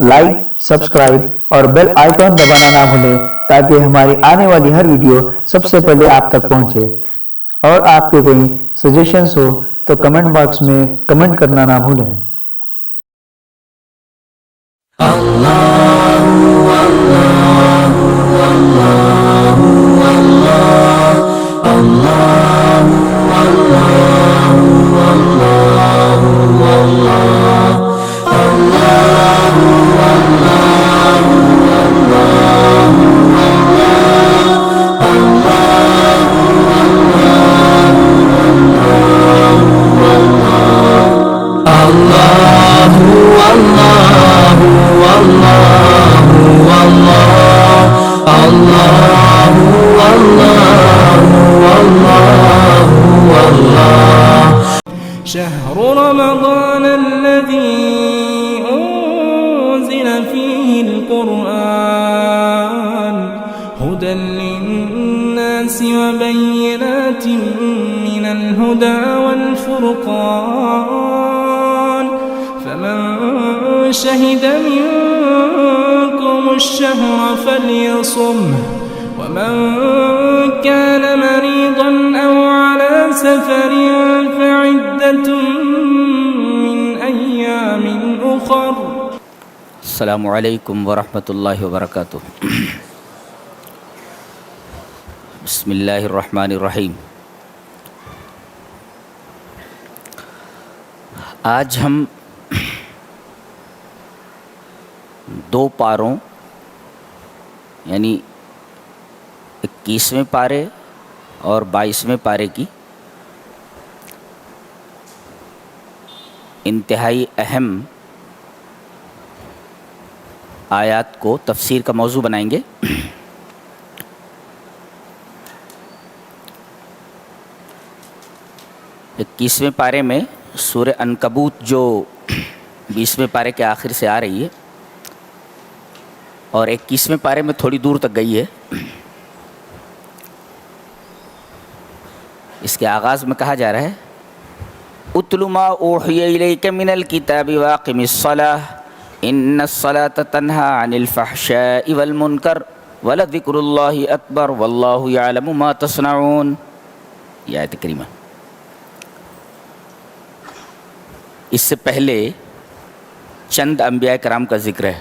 Like, subscribe اور bell icon دبانا نہ بھولیں تاکہ ہماری آنے والی ہر ویڈیو سب سے پہلے آپ تک پہنچے۔ اور آپ کے کوئی سجیشنز ہو تو کمنٹ باکس میں کمنٹ کرنا نہ بھولیں۔ شهر رمضان الذي أنزل فيه القرآن هدى للناس وبينات من الهدى والفرقان فمن شهد منكم الشهر فليصمه ومن كان مريضا أو على سفر فعدة من أيام أخر۔ السلام علیکم ورحمۃ اللہ وبرکاتہ۔ بسم اللہ الرحمن الرحیم۔ آج ہم دو پاروں یعنی 21ویں پارے اور 22ویں پارے کی انتہائی اہم آیات کو تفسیر کا موضوع بنائیں گے۔ 21ویں پارے میں سورہ عنکبوت جو 20ویں پارے کے آخر سے آ رہی ہے اور 21ویں پارے میں تھوڑی دور تک گئی ہے، اس کے آغاز میں کہا جا رہا ہے اتل ما اوحی الیک من الکتاب واقم الصلاۃ ان الصلاۃ تنہی عن الفحشاء والمنکر ولذکر اللہ اکبر واللہ یعلم ما تصنعون۔ یہ آیت کریمہ اس سے پہلے چند انبیاء کرام کا ذکر ہے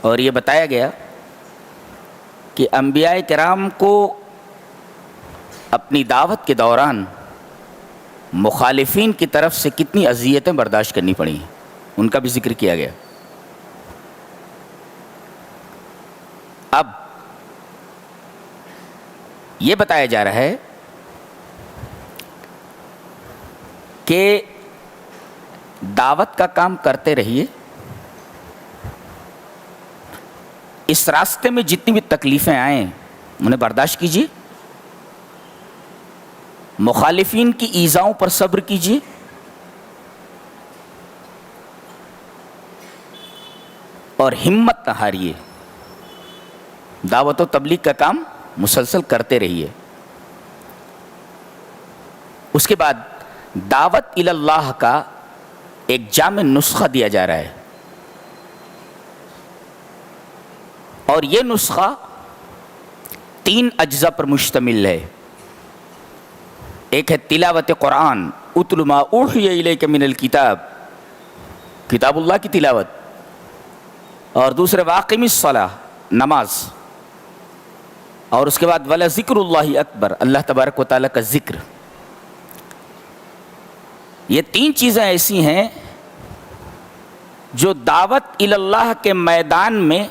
اور یہ بتایا گیا کہ انبیاء کرام کو اپنی دعوت کے دوران مخالفین کی طرف سے کتنی اذیتیں برداشت کرنی پڑیں، ان کا بھی ذکر کیا گیا۔ اب یہ بتایا جا رہا ہے کہ دعوت کا کام کرتے رہیے، اس راستے میں جتنی بھی تکلیفیں آئیں انہیں برداشت کیجیے، مخالفین کی ایذاؤں پر صبر کیجیے، اور ہمت نہ ہاریے، دعوت و تبلیغ کا کام مسلسل کرتے رہیے۔ اس کے بعد دعوت الی اللہ کا ایک جامع نسخہ دیا جا رہا ہے، اور یہ نسخہ 3 اجزاء پر مشتمل ہے۔ ایک ہے تلاوت قرآن، اتل ما اوحی الیک من الکتاب، کتاب اللہ کی تلاوت، اور دوسرے واقم الصلاۃ، نماز، اور اس کے بعد ولذکر اللہ اکبر، اللہ تبارک و تعالیٰ کا ذکر۔ یہ 3 چیزیں ایسی ہیں جو دعوت الی اللہ کے میدان میں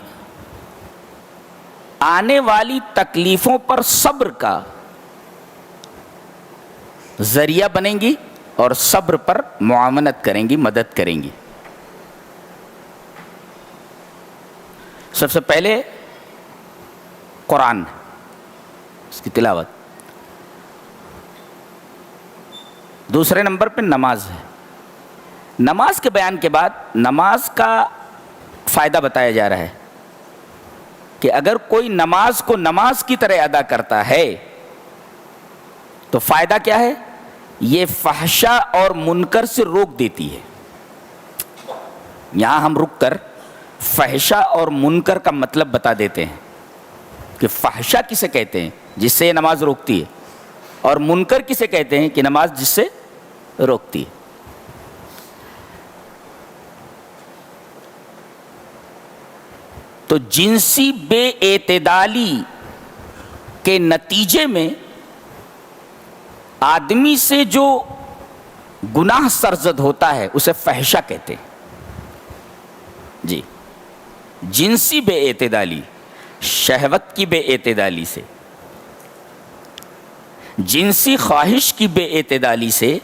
آنے والی تکلیفوں پر صبر کا ذریعہ بنیں گی اور صبر پر معاونت کریں گی، مدد کریں گی۔ سب سے پہلے قرآن، اس کی تلاوت، دوسرے نمبر پہ نماز ہے۔ نماز کے بیان کے بعد نماز کا فائدہ بتایا جا رہا ہے کہ اگر کوئی نماز کو نماز کی طرح ادا کرتا ہے تو فائدہ کیا ہے؟ یہ فحشا اور منکر سے روک دیتی ہے۔ یہاں ہم رک کر فحشہ اور منکر کا مطلب بتا دیتے ہیں کہ فحشہ کسے کہتے ہیں جس سے یہ نماز روکتی ہے، اور منکر کسے کہتے ہیں کہ نماز جس سے روکتی ہے۔ تو جنسی بے اعتدالی کے نتیجے میں آدمی سے جو گناہ سرزد ہوتا ہے اسے فحشہ کہتے ہیں۔ جی، جنسی بے اعتدالی، شہوت کی بے اعتدالی سے، جنسی خواہش کی بے اعتدالی سے،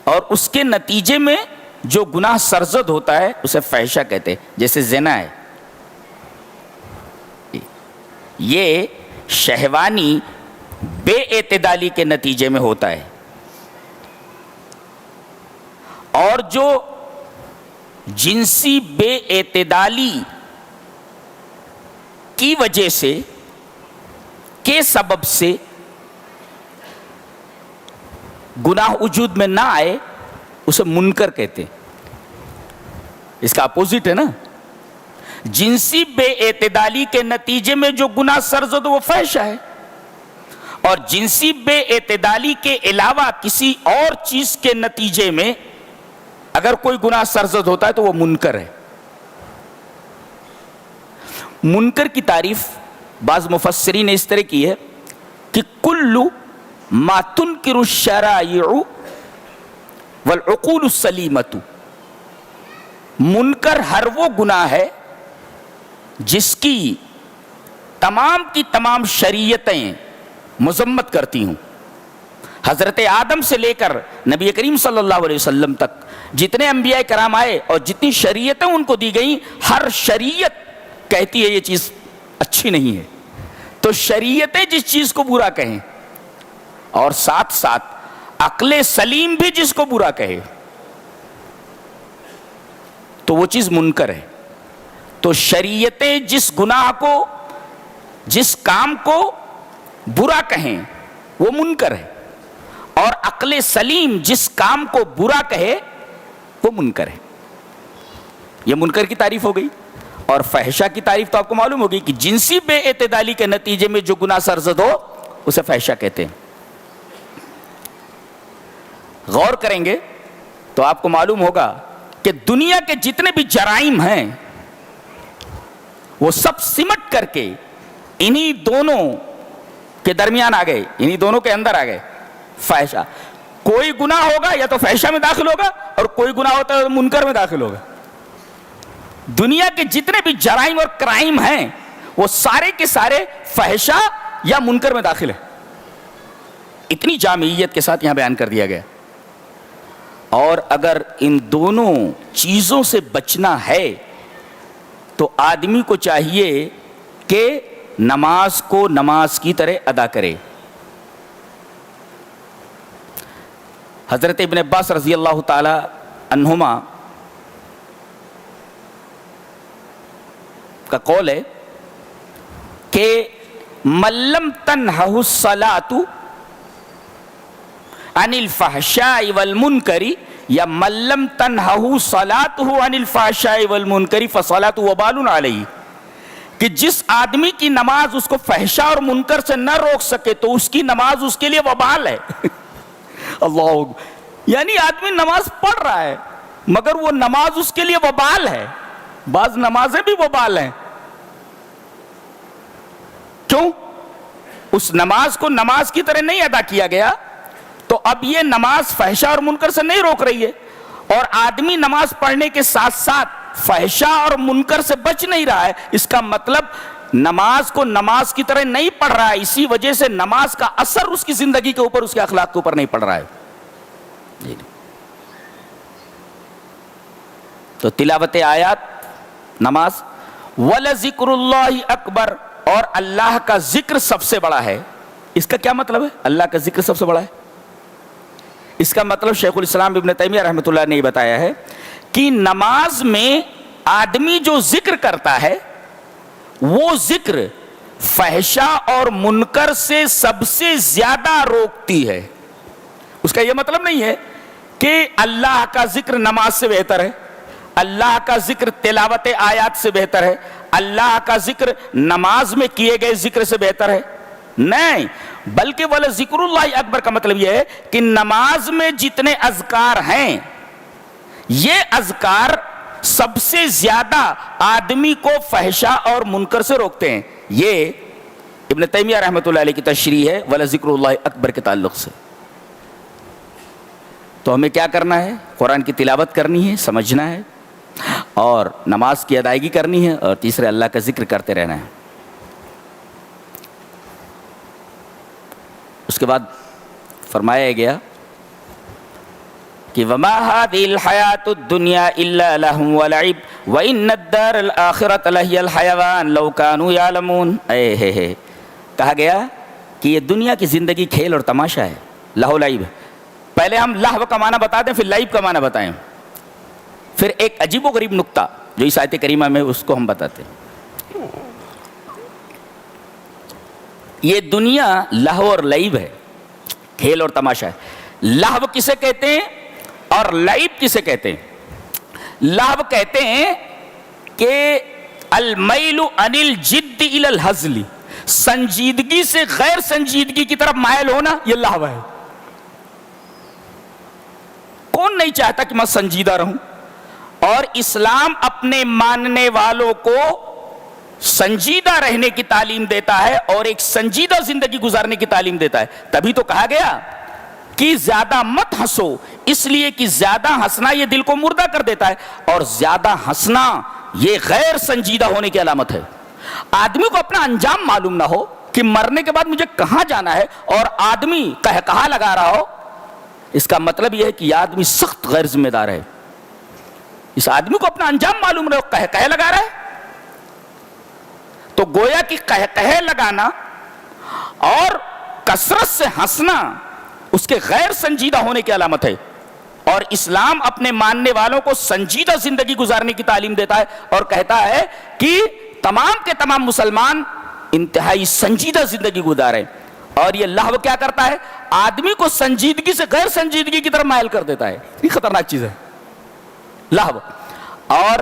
اور اس کے نتیجے میں جو گناہ سرزد ہوتا ہے اسے فحشہ کہتے ہیں۔ جیسے زنا ہے، یہ شہوانی بے اعتدالی کے نتیجے میں ہوتا ہے، اور جو جنسی بے اعتدالی کی وجہ سے کے سبب سے گناہ وجود میں نہ آئے اسے منکر کہتے ہیں۔ اس کا اپوزٹ ہے نا، جنسی بے اعتدالی کے نتیجے میں جو گناہ سرزد وہ فحشہ ہے، اور جنسی بے اعتدالی کے علاوہ کسی اور چیز کے نتیجے میں اگر کوئی گناہ سرزد ہوتا ہے تو وہ منکر ہے۔ منکر کی تعریف بعض مفسرین نے اس طرح کی ہے کہ کل ما تنکر الشرائع والعقول السلیمۃ، منکر ہر وہ گناہ ہے جس کی تمام شریعتیں مذمت کرتی ہوں۔ حضرت آدم سے لے کر نبی کریم صلی اللہ علیہ وسلم تک جتنے انبیاء کرام آئے اور جتنی شریعتیں ان کو دی گئیں، ہر شریعت کہتی ہے یہ چیز اچھی نہیں ہے۔ تو شریعتیں جس چیز کو برا کہیں اور ساتھ ساتھ عقل سلیم بھی جس کو برا کہے تو وہ چیز منکر ہے۔ تو شریعتیں جس گناہ کو، جس کام کو برا کہیں وہ منکر ہے، اور عقل سلیم جس کام کو برا کہے وہ منکر ہے۔ یہ منکر کی تعریف ہو گئی۔ اور فحشہ کی تعریف تو آپ کو معلوم ہوگی کہ جنسی بے اعتدالی کے نتیجے میں جو گناہ سرزد ہو اسے فحشہ کہتے ہیں۔ غور کریں گے تو آپ کو معلوم ہوگا کہ دنیا کے جتنے بھی جرائم ہیں وہ سب سمٹ کر کے انہی دونوں کے درمیان آ گئے، انہی دونوں کے اندر آ گئے، فحشہ۔ کوئی گناہ ہوگا یا تو فحشہ میں داخل ہوگا، اور کوئی گناہ ہوتا ہے تو منکر میں داخل ہوگا۔ دنیا کے جتنے بھی جرائم اور کرائم ہیں وہ سارے کے سارے فحشہ یا منکر میں داخل ہیں۔ اتنی جامعیت کے ساتھ یہاں بیان کر دیا گیا۔ اور اگر ان دونوں چیزوں سے بچنا ہے تو آدمی کو چاہیے کہ نماز کو نماز کی طرح ادا کرے۔ حضرت ابن عباس رضی اللہ تعالی عنہما کا قول ہے کہ من لم تنہہ الصلاۃ عن الفحشاء والمنکر یا من لم تنہہ صلاتہ عن الفحشاء والمنکر فصلاۃ وبال علیہ، کہ جس آدمی کی نماز اس کو فحشاء اور منکر سے نہ روک سکے تو اس کی نماز اس کے لیے وبال ہے۔ اللہ، یعنی آدمی نماز پڑھ رہا ہے مگر وہ نماز اس کے لیے وبال ہے۔ بعض نمازیں بھی وبال ہیں۔ کیوں؟ اس نماز کو نماز کی طرح نہیں ادا کیا گیا، تو اب یہ نماز فحشاء اور منکر سے نہیں روک رہی ہے، اور آدمی نماز پڑھنے کے ساتھ ساتھ فحشاء اور منکر سے بچ نہیں رہا ہے۔ اس کا مطلب نماز کو نماز کی طرح نہیں پڑھ رہا ہے، اسی وجہ سے نماز کا اثر اس کی زندگی کے اوپر، اس کے اخلاق کے اوپر نہیں پڑ رہا ہے۔ تو تلاوت آیات، نماز، وَلَذِكْرُ اللَّهِ اکبر، اور اللہ کا ذکر سب سے بڑا ہے۔ اس کا کیا مطلب ہے؟ اللہ کا ذکر سب سے بڑا ہے، اس کا مطلب شیخ الاسلام ابن تیمیہ رحمۃ اللہ نے بتایا ہے کہ نماز میں آدمی جو ذکر کرتا ہے وہ ذکر فحشاء اور منکر سے سب سے زیادہ روکتی ہے۔ اس کا یہ مطلب نہیں ہے کہ اللہ کا ذکر نماز سے بہتر ہے، اللہ کا ذکر تلاوت آیات سے بہتر ہے، اللہ کا ذکر نماز میں کیے گئے ذکر سے بہتر ہے؟ نہیں، بلکہ وَلَذِكْرُ اللَّهِ اکبر کا مطلب یہ ہے کہ نماز میں جتنے اذکار ہیں یہ اذکار سب سے زیادہ آدمی کو فحشا اور منکر سے روکتے ہیں۔ یہ ابن تیمیہ رحمۃ اللہ علیہ کی تشریح ہے وَلَذِكْرُ اللَّهِ اکبر کے تعلق سے۔ تو ہمیں کیا کرنا ہے؟ قرآن کی تلاوت کرنی ہے، سمجھنا ہے، اور نماز کی ادائیگی کرنی ہے، اور تیسرے اللہ کا ذکر کرتے رہنا ہے۔ اس کے بعد فرمایا گیا کہ وَمَا هَذِهِ الْحَيَاةُ الدُّنْيَا إِلَّا لَهْوٌ وَلَعِبٌ وَإِنَّ الدَّارَ الْآخِرَةَ لَهِيَ الْحَيَوَانُ لَوْ كَانُوا يَعْلَمُونَ۔ کہا گیا کہ یہ دنیا کی زندگی کھیل اور تماشا ہے، لہو لعب۔ پہلے ہم لہو کا معنی بتا دیں، پھر لعب کا معنی بتائیں، پھر ایک عجیب و غریب نکتہ جو اس آیت کریمہ میں اس کو ہم بتاتے ہیں۔ یہ دنیا لہو اور لعب ہے، کھیل اور تماشا ہے۔ لہو کسے کہتے ہیں اور لعب کسے کہتے ہیں؟ لہو کہتے ہیں کہ المیل عن الجد الی الہزل، سنجیدگی سے غیر سنجیدگی کی طرف مائل ہونا، یہ لہو ہے۔ کون نہیں چاہتا کہ میں سنجیدہ رہوں؟ اور اسلام اپنے ماننے والوں کو سنجیدہ رہنے کی تعلیم دیتا ہے اور ایک سنجیدہ زندگی گزارنے کی تعلیم دیتا ہے۔ تبھی تو کہا گیا کہ زیادہ مت ہنسو، اس لیے کہ زیادہ ہنسنا یہ دل کو مردہ کر دیتا ہے، اور زیادہ ہنسنا یہ غیر سنجیدہ ہونے کی علامت ہے۔ آدمی کو اپنا انجام معلوم نہ ہو کہ مرنے کے بعد مجھے کہاں جانا ہے، اور آدمی کہا لگا رہا ہو، اس کا مطلب یہ ہے کہ یہ آدمی سخت غیر ذمہ دار ہے۔ اس آدمی کو اپنا انجام معلوم نہ ہو، کہہ لگا رہا ہے، تو گویا کہ کہہ لگانا اور کثرت سے ہنسنا اس کے غیر سنجیدہ ہونے کی علامت ہے۔ اور اسلام اپنے ماننے والوں کو سنجیدہ زندگی گزارنے کی تعلیم دیتا ہے اور کہتا ہے کہ تمام کے تمام مسلمان انتہائی سنجیدہ زندگی گزاریں۔ اور یہ لہو کیا کرتا ہے؟ آدمی کو سنجیدگی سے غیر سنجیدگی کی طرف مائل کر دیتا ہے۔ یہ خطرناک چیز ہے لہو۔ اور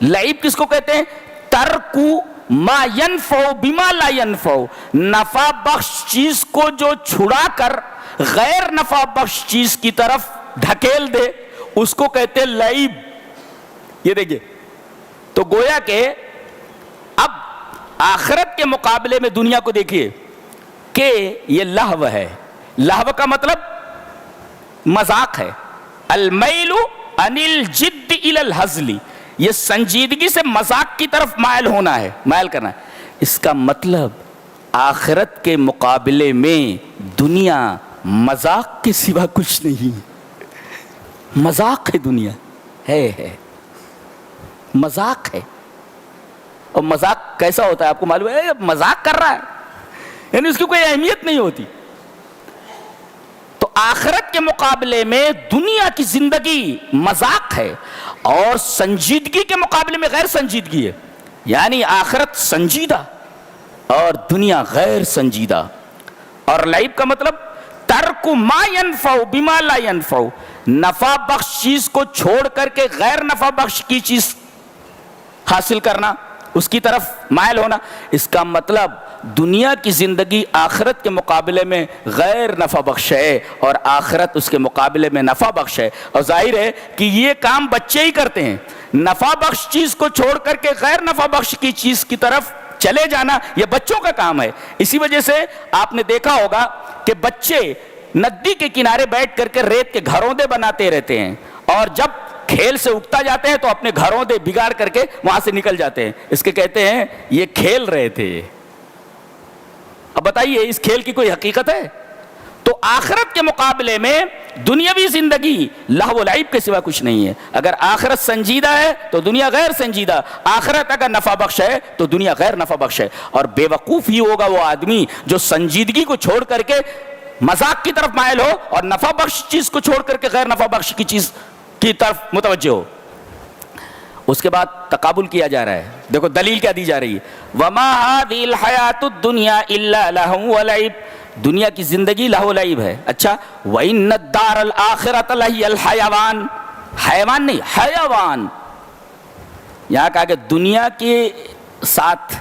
لعب کس کو کہتے ہیں؟ ترکو ما ینفع بما لا ینفع، نفع بخش چیز کو جو چھڑا کر غیر نفع بخش چیز کی طرف ڈھکیل دے، اس کو کہتے ہیں لعب۔ یہ دیکھیے، تو گویا کہ اب آخرت کے مقابلے میں دنیا کو دیکھیے کہ یہ لہو ہے۔ لہو کا مطلب مذاق ہے، المیل عن الجد الی الہزل، یہ سنجیدگی سے مذاق کی طرف مائل ہونا ہے، مائل کرنا ہے۔ اس کا مطلب آخرت کے مقابلے میں دنیا مذاق کے سوا کچھ نہیں، مذاق ہے، دنیا ہے مذاق ہے۔ اور مذاق کیسا ہوتا ہے آپ کو معلوم ہے؟ مذاق کر رہا ہے، یعنی اس کی کوئی اہمیت نہیں ہوتی۔ تو آخرت کے مقابلے میں دنیا کی زندگی مذاق ہے، اور سنجیدگی کے مقابلے میں غیر سنجیدگی ہے، یعنی آخرت سنجیدہ اور دنیا غیر سنجیدہ۔ اور لعب کا مطلب ترک ما ینفع بما لا ینفع، نفع بخش چیز کو چھوڑ کر کے غیر نفع بخش کی چیز حاصل کرنا، اس کی طرف مائل ہونا۔ اس کا مطلب دنیا کی زندگی آخرت کے مقابلے میں غیر نفع بخش ہے، اور آخرت اس کے مقابلے میں نفع بخش ہے۔ اور ظاہر ہے کہ یہ کام بچے ہی کرتے ہیں، نفع بخش چیز کو چھوڑ کر کے غیر نفع بخش کی چیز کی طرف چلے جانا یہ بچوں کا کام ہے۔ اسی وجہ سے آپ نے دیکھا ہوگا کہ بچے ندی کے کنارے بیٹھ کر کے ریت کے گھروندے بناتے رہتے ہیں، اور جب کھیل سے اکتا جاتے ہیں تو اپنے گھروں دے بگاڑ کر کے وہاں سے نکل جاتے ہیں۔ اس کے کہتے ہیں یہ کھیل رہے تھے۔ اب بتائیے اس کھیل کی کوئی حقیقت ہے؟ تو آخرت کے مقابلے میں دنیاوی زندگی لہو و لعب کے سوا کچھ نہیں ہے۔ اگر آخرت سنجیدہ ہے تو دنیا غیر سنجیدہ، آخرت اگر نفع بخش ہے تو دنیا غیر نفع بخش ہے۔ اور بے وقوف ہی ہوگا وہ آدمی جو سنجیدگی کو چھوڑ کر کے مذاق کی طرف مائل ہو، اور نفع بخش چیز کو چھوڑ کر کے غیر نفع بخش کی چیز کی طرف متوجہ ہو۔ اس کے بعد تقابل کیا جا رہا ہے، دیکھو دلیل کیا دی جا رہی ہے، وَمَا هَذِهِ الْحَيَاةُ الدُّنْيَا إِلَّا لَهْوٌ وَلَعِبٌ، دنیا کی زندگی لہو لعب ہے. اچھا وَإِنَّ الدَّارَ الْآخِرَةَ لَهِيَ الْحَيَوَانُ, حیوان نہیں حیوان. یہاں کہا کہ دنیا کے ساتھ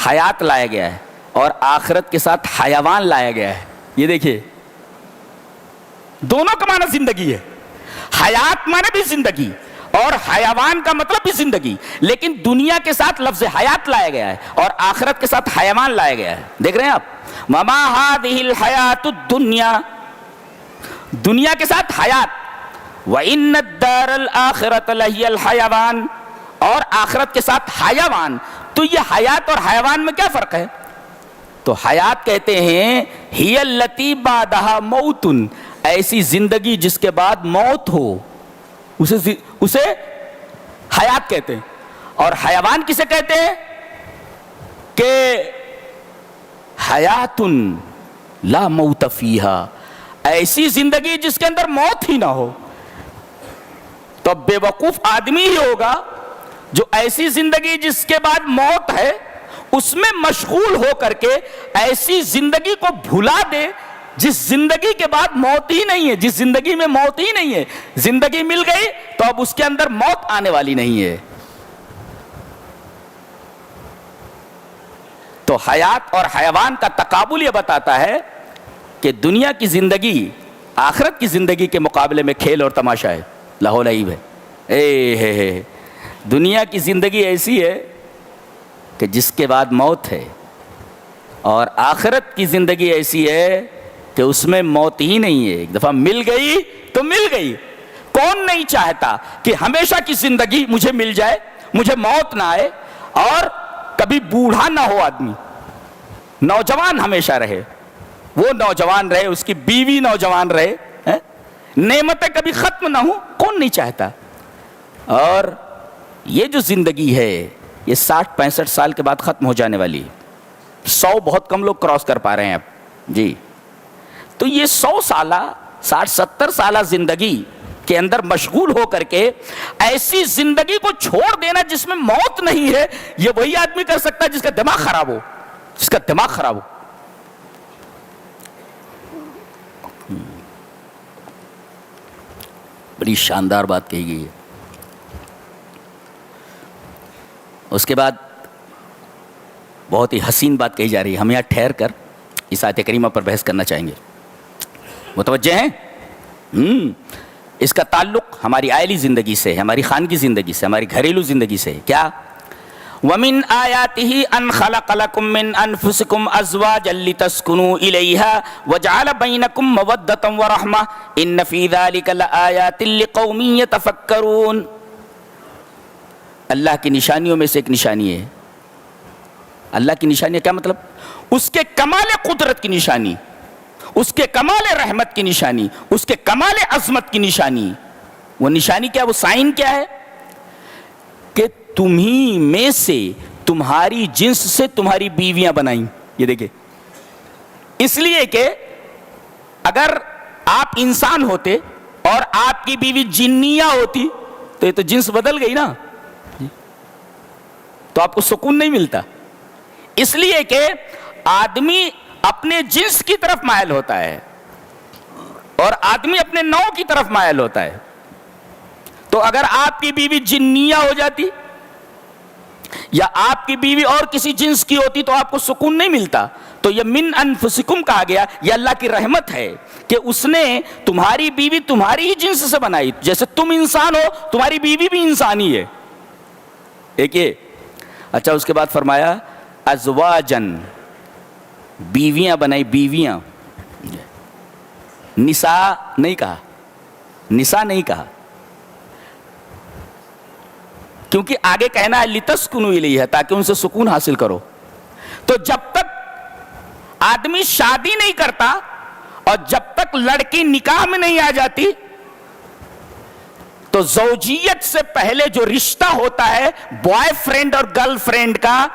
حیات لایا گیا ہے اور آخرت کے ساتھ حیوان لایا گیا ہے. یہ دیکھیے دونوں کا معنی زندگی ہے. حیات معنی بھی زندگی اور حیوان کا مطلب بھی زندگی, لیکن دنیا کے ساتھ لفظ حیات لایا گیا ہے اور آخرت کے ساتھ حیوان لایا گیا ہے. دیکھ رہے ہیں آپ, وَمَا هَذِهِ الْحَيَاةُ الدُّنْيَا, دنیا کے ساتھ حیات, وَإِنَّ الدَّارَ الْآخِرَةَ لَهِيَ الْحَيَوَانُ, اور آخرت کے ساتھ حیوان. تو یہ حیات اور حیوان میں کیا فرق ہے؟ تو حیات کہتے ہیں هِيَ الَّتِي بَعْدَهَا مَوْتٌ, ایسی زندگی جس کے بعد موت ہو, اسے حیات کہتے ہیں. اور حیوان کسے کہتے ہیں کہ حیات لا موت فیہا, ایسی زندگی جس کے اندر موت ہی نہ ہو. تو بے وقوف آدمی ہی ہوگا جو ایسی زندگی جس کے بعد موت ہے اس میں مشغول ہو کر کے ایسی زندگی کو بھلا دے جس زندگی کے بعد موت ہی نہیں ہے, جس زندگی میں موت ہی نہیں ہے. زندگی مل گئی تو اب اس کے اندر موت آنے والی نہیں ہے. تو حیات اور حیوان کا تقابل یہ بتاتا ہے کہ دنیا کی زندگی آخرت کی زندگی کے مقابلے میں کھیل اور تماشا ہے, لہو لعب ہے. دنیا کی زندگی ایسی ہے کہ جس کے بعد موت ہے, اور آخرت کی زندگی ایسی ہے کہ اس میں موت ہی نہیں ہے. ایک دفعہ مل گئی تو مل گئی. کون نہیں چاہتا کہ ہمیشہ کی زندگی مجھے مل جائے, مجھے موت نہ آئے اور کبھی بوڑھا نہ ہو آدمی, نوجوان ہمیشہ رہے, وہ نوجوان رہے, اس کی بیوی نوجوان رہے, نعمتیں کبھی ختم نہ ہوں. کون نہیں چاہتا؟ اور یہ جو زندگی ہے یہ 60-65 سال کے بعد ختم ہو جانے والی ہے. 100 بہت کم لوگ کراس کر پا رہے ہیں اب جی. تو یہ 100 سالہ 60-70 سالہ زندگی کے اندر مشغول ہو کر کے ایسی زندگی کو چھوڑ دینا جس میں موت نہیں ہے, یہ وہی آدمی کر سکتا ہے جس کا دماغ خراب ہو, جس کا دماغ خراب ہو. بڑی شاندار بات کہی گئی ہے. اس کے بعد بہت ہی حسین بات کہی جا رہی ہے. ہم یہاں ٹھہر کر اس آیت کریمہ پر بحث کرنا چاہیں گے. متوجہ ہیں؟ اس کا تعلق ہماری عائلی زندگی سے, ہماری خانگی زندگی سے, ہماری گھریلو زندگی سے. کیا؟ وَمِنْ آيَاتِهِ أَنْ خَلَقَ لَكُم مِّنْ أَنفُسِكُمْ أَزْوَاجًا لِتَسْكُنُوا إِلَيْهَا وَجَعَلَ بَيْنَكُم مَّوَدَّةً وَرَحْمَةً إِنَّ فِي ذَلِكَ لَآيَاتٍ لِقَوْمٍ يَتَفَكَّرُونَ. اللہ کی نشانیوں میں سے ایک نشانی ہے. اللہ کی نشانی کیا مطلب؟ اس کے کمال قدرت کی نشانی, اس کے کمال رحمت کی نشانی, اس کے کمال عظمت کی نشانی. وہ نشانی کیا, وہ سائن کیا ہے؟ کہ تمہیں میں سے, تمہاری جنس سے تمہاری بیویاں بنائیں. یہ دیکھیں, اس لیے کہ اگر آپ انسان ہوتے اور آپ کی بیوی جنیہ ہوتی تو یہ تو جنس بدل گئی نا, تو آپ کو سکون نہیں ملتا. اس لیے کہ آدمی اپنے جنس کی طرف مائل ہوتا ہے اور آدمی اپنے نوع کی طرف مائل ہوتا ہے. تو اگر آپ کی بیوی جنیہ ہو جاتی یا آپ کی بیوی اور کسی جنس کی ہوتی تو آپ کو سکون نہیں ملتا. تو یہ من انفسکم کہا گیا, یہ اللہ کی رحمت ہے کہ اس نے تمہاری بیوی تمہاری ہی جنس سے بنائی. جیسے تم انسان ہو, تمہاری بیوی بھی انسانی ہے. ایک یہ. اچھا, اس کے بعد فرمایا ازواجن, بیویاں بنائی, بیویاں. نساء نہیں کہا, نساء نہیں کہا, کیونکہ آگے کہنا ہے لتسکنوا الیہا, تاکہ ان سے سکون حاصل کرو. تو جب تک آدمی شادی نہیں کرتا اور جب تک لڑکی نکاح میں نہیں آ جاتی تو زوجیت سے پہلے جو رشتہ ہوتا ہے بوائے فرینڈ اور گرل فرینڈ کا,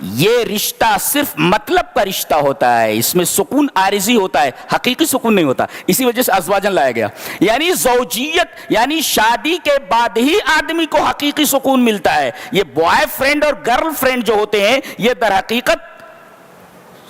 یہ رشتہ صرف مطلب کا رشتہ ہوتا ہے. اس میں سکون عارضی ہوتا ہے, حقیقی سکون نہیں ہوتا. اسی وجہ سے ازواجن لایا گیا. یعنی زوجیت یعنی شادی کے بعد ہی آدمی کو حقیقی سکون ملتا ہے. یہ بوائے فرینڈ اور گرل فرینڈ جو ہوتے ہیں یہ در حقیقت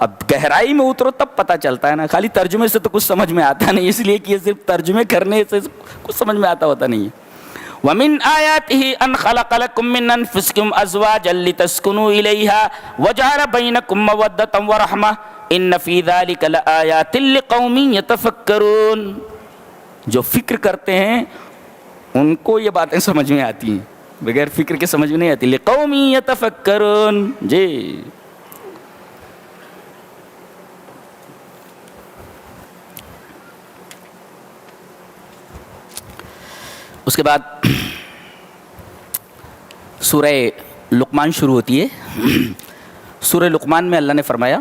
اب گہرائی میں اترو تب پتہ چلتا ہے نا, خالی ترجمے سے تو کچھ سمجھ میں آتا نہیں, اس لیے کہ یہ صرف ترجمے کرنے سے کچھ سمجھ میں آتا ہوتا نہیں ہے. وَمِنْ آيَاتِهِ أَنْ خَلَقَ لَكُم مِّنْ أَنفُسِكُمْ أَزْوَاجًا لِتَسْكُنُوا إِلَيْهَا وَجَعَلَ بَيْنَكُم مَّوَدَّةً وَرَحْمَةً إِنَّ فِي ذَلِكَ لَآيَاتٍ لِقَوْمٍ يَتَفَكَّرُونَ. جو فکر کرتے ہیں ان کو یہ باتیں سمجھ میں آتی ہیں, بغیر فکر کے سمجھ میں نہیں آتی. لِقَوْمٍ يَتَفَكَّرُونَ. جی اس کے بعد سورہ لقمان شروع ہوتی ہے. سورہ لقمان میں اللہ نے فرمایا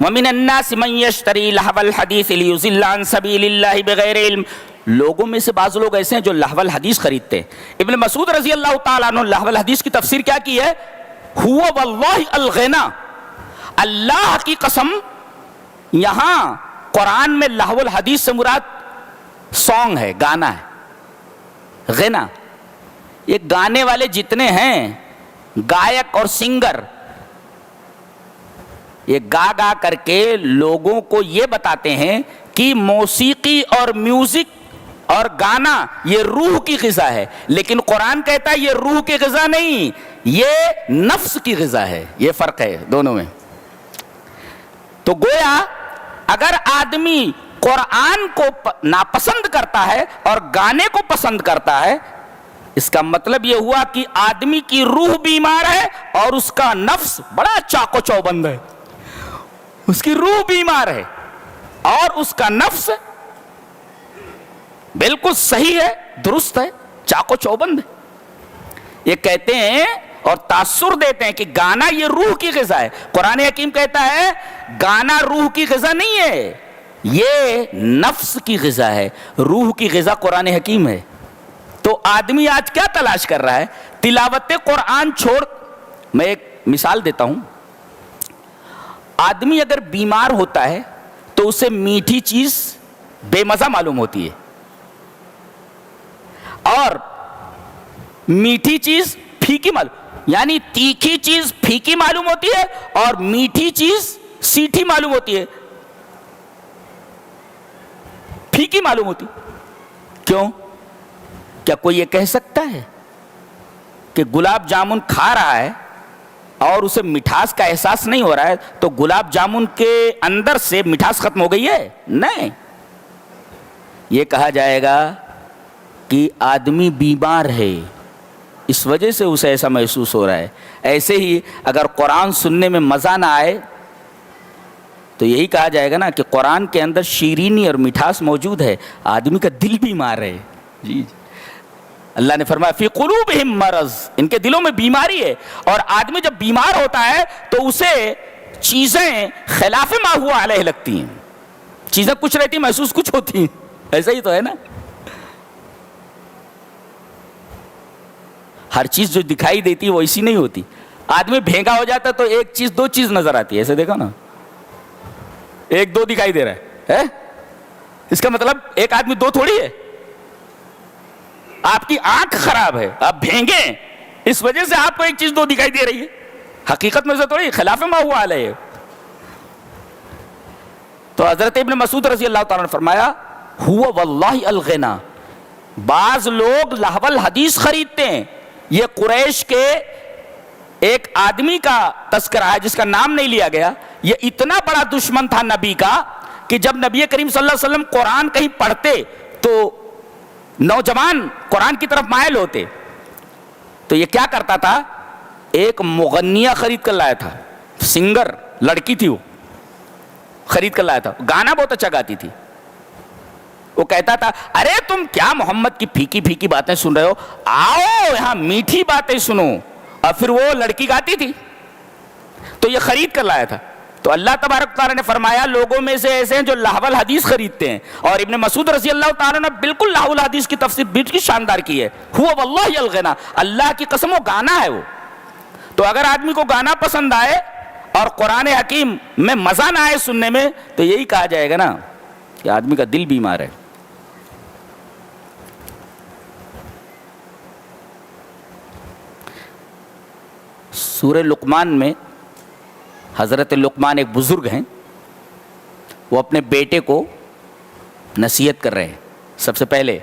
وَمِنَ النَّاسِ مَن يَشْتَرِي لَهْوَ الْحَدِيثِ لِيُضِلَّ عَن سَبِيلِ اللَّهِ بِغَيْرِ عِلْمٍ. لوگوں میں سے بعض لوگ ایسے ہیں جو لہو الحدیث خریدتے ہیں. ابن مسعود رضی اللہ تعالیٰ عنہ لہو الحدیث کی تفسیر کیا کی ہے؟ هُوَ وَاللَّهِ الْغِنَى. اللہ کی قسم, یہاں قرآن میں لہو الحدیث سے مراد سانگ ہے, گانا ہے. غنا, یہ گانے والے جتنے ہیں, گائک اور سنگر, یہ گا گا کر کے لوگوں کو یہ بتاتے ہیں کہ موسیقی اور میوزک اور گانا یہ روح کی غذا ہے. لیکن قرآن کہتا ہے یہ روح کی غذا نہیں, یہ نفس کی غذا ہے. یہ فرق ہے دونوں میں. تو گویا اگر آدمی قرآن کو ناپسند کرتا ہے اور گانے کو پسند کرتا ہے, اس کا مطلب یہ ہوا کہ آدمی کی روح بیمار ہے اور اس کا نفس بڑا چاق و چوبند ہے. اس کی روح بیمار ہے اور اس کا نفس بالکل صحیح ہے, درست ہے, چاق و چوبند ہے. یہ کہتے ہیں اور تاثر دیتے ہیں کہ گانا یہ روح کی غذا ہے. قرآن حکیم کہتا ہے گانا روح کی غذا نہیں ہے, یہ نفس کی غذا ہے. روح کی غذا قرآن حکیم ہے. تو آدمی آج کیا تلاش کر رہا ہے؟ تلاوت قرآن چھوڑ. میں ایک مثال دیتا ہوں. آدمی اگر بیمار ہوتا ہے تو اسے میٹھی چیز بے مزہ معلوم ہوتی ہے اور میٹھی چیز پھیکی معلوم, یعنی تیکھی چیز پھیکی معلوم ہوتی ہے اور میٹھی چیز سیٹھی معلوم ہوتی ہے, پھیکی معلوم ہوتی. کیوں؟ کیا کوئی یہ کہہ سکتا ہے کہ گلاب جامن کھا رہا ہے اور اسے مٹھاس کا احساس نہیں ہو رہا ہے تو گلاب جامن کے اندر سے مٹھاس ختم ہو گئی ہے؟ نہیں. یہ کہا جائے گا کہ آدمی بیمار ہے, اس وجہ سے اسے ایسا محسوس ہو رہا ہے. ایسے ہی اگر قرآن سننے میں مزہ نہ آئے تو یہی کہا جائے گا نا کہ قرآن کے اندر شیرینی اور مٹھاس موجود ہے, آدمی کا دل بیمار ہے. جی اللہ نے فرمایا فی قلوبہم مرض, ان کے دلوں میں بیماری ہے. اور آدمی جب بیمار ہوتا ہے تو اسے چیزیں خلاف ما ہوا علیہ لگتی ہیں. چیزیں کچھ رہتی محسوس کچھ ہوتی ہیں. ایسا ہی تو ہے نا, ہر چیز جو دکھائی دیتی ہے وہ ایسی نہیں ہوتی. آدمی بھینگا ہو جاتا ہے تو ایک چیز دو چیز نظر آتی ہے. ایسے دیکھا نا, ایک دو دکھائی دے رہا ہے, اس کا مطلب ایک آدمی دو تھوڑی ہے. آپ کی آنکھ خراب ہے, آپ بھینگے, اس وجہ سے آپ کو ایک چیز دو دکھائی دے رہی ہے. حقیقت میں سے تھوڑی, خلاف ما ہوا علیہ. تو حضرت ابن مسعود رضی اللہ تعالیٰ نے فرمایا ہوا واللہ الغنا. بعض لوگ لہو الحدیث خریدتے ہیں. یہ قریش کے ایک آدمی کا تذکرہ ہے جس کا نام نہیں لیا گیا. یہ اتنا بڑا دشمن تھا نبی کا کہ جب نبی کریم صلی اللہ علیہ وسلم قرآن کہیں پڑھتے تو نوجوان قرآن کی طرف مائل ہوتے. تو یہ کیا کرتا تھا, ایک مغنیہ خرید کر لایا تھا, سنگر لڑکی تھی, وہ خرید کر لایا تھا, گانا بہت اچھا گاتی تھی. وہ کہتا تھا ارے تم کیا محمد کی پھیکی پھیکی باتیں سن رہے ہو, آؤ یہاں میٹھی باتیں سنو. اور پھر وہ لڑکی گاتی تھی تو یہ خرید کر لایا تھا. تو اللہ تبارک تعالیٰ نے فرمایا لوگوں میں سے ایسے ہیں جو لہو الحدیث خریدتے ہیں. اور ابن مسعود رضی اللہ تعالیٰ نے بالکل لہو الحدیث کی تفسیر بالکل شاندار کی ہے. ہوا واللہ الغنا, اللہ کی قسم وہ گانا ہے. وہ تو اگر آدمی کو گانا پسند آئے اور قرآن حکیم میں مزہ نہ آئے سننے میں تو یہی کہا جائے گا نا کہ آدمی کا دل بیمار ہے. سورہ لقمان میں حضرت لقمان ایک بزرگ ہیں, وہ اپنے بیٹے کو نصیحت کر رہے ہیں. سب سے پہلے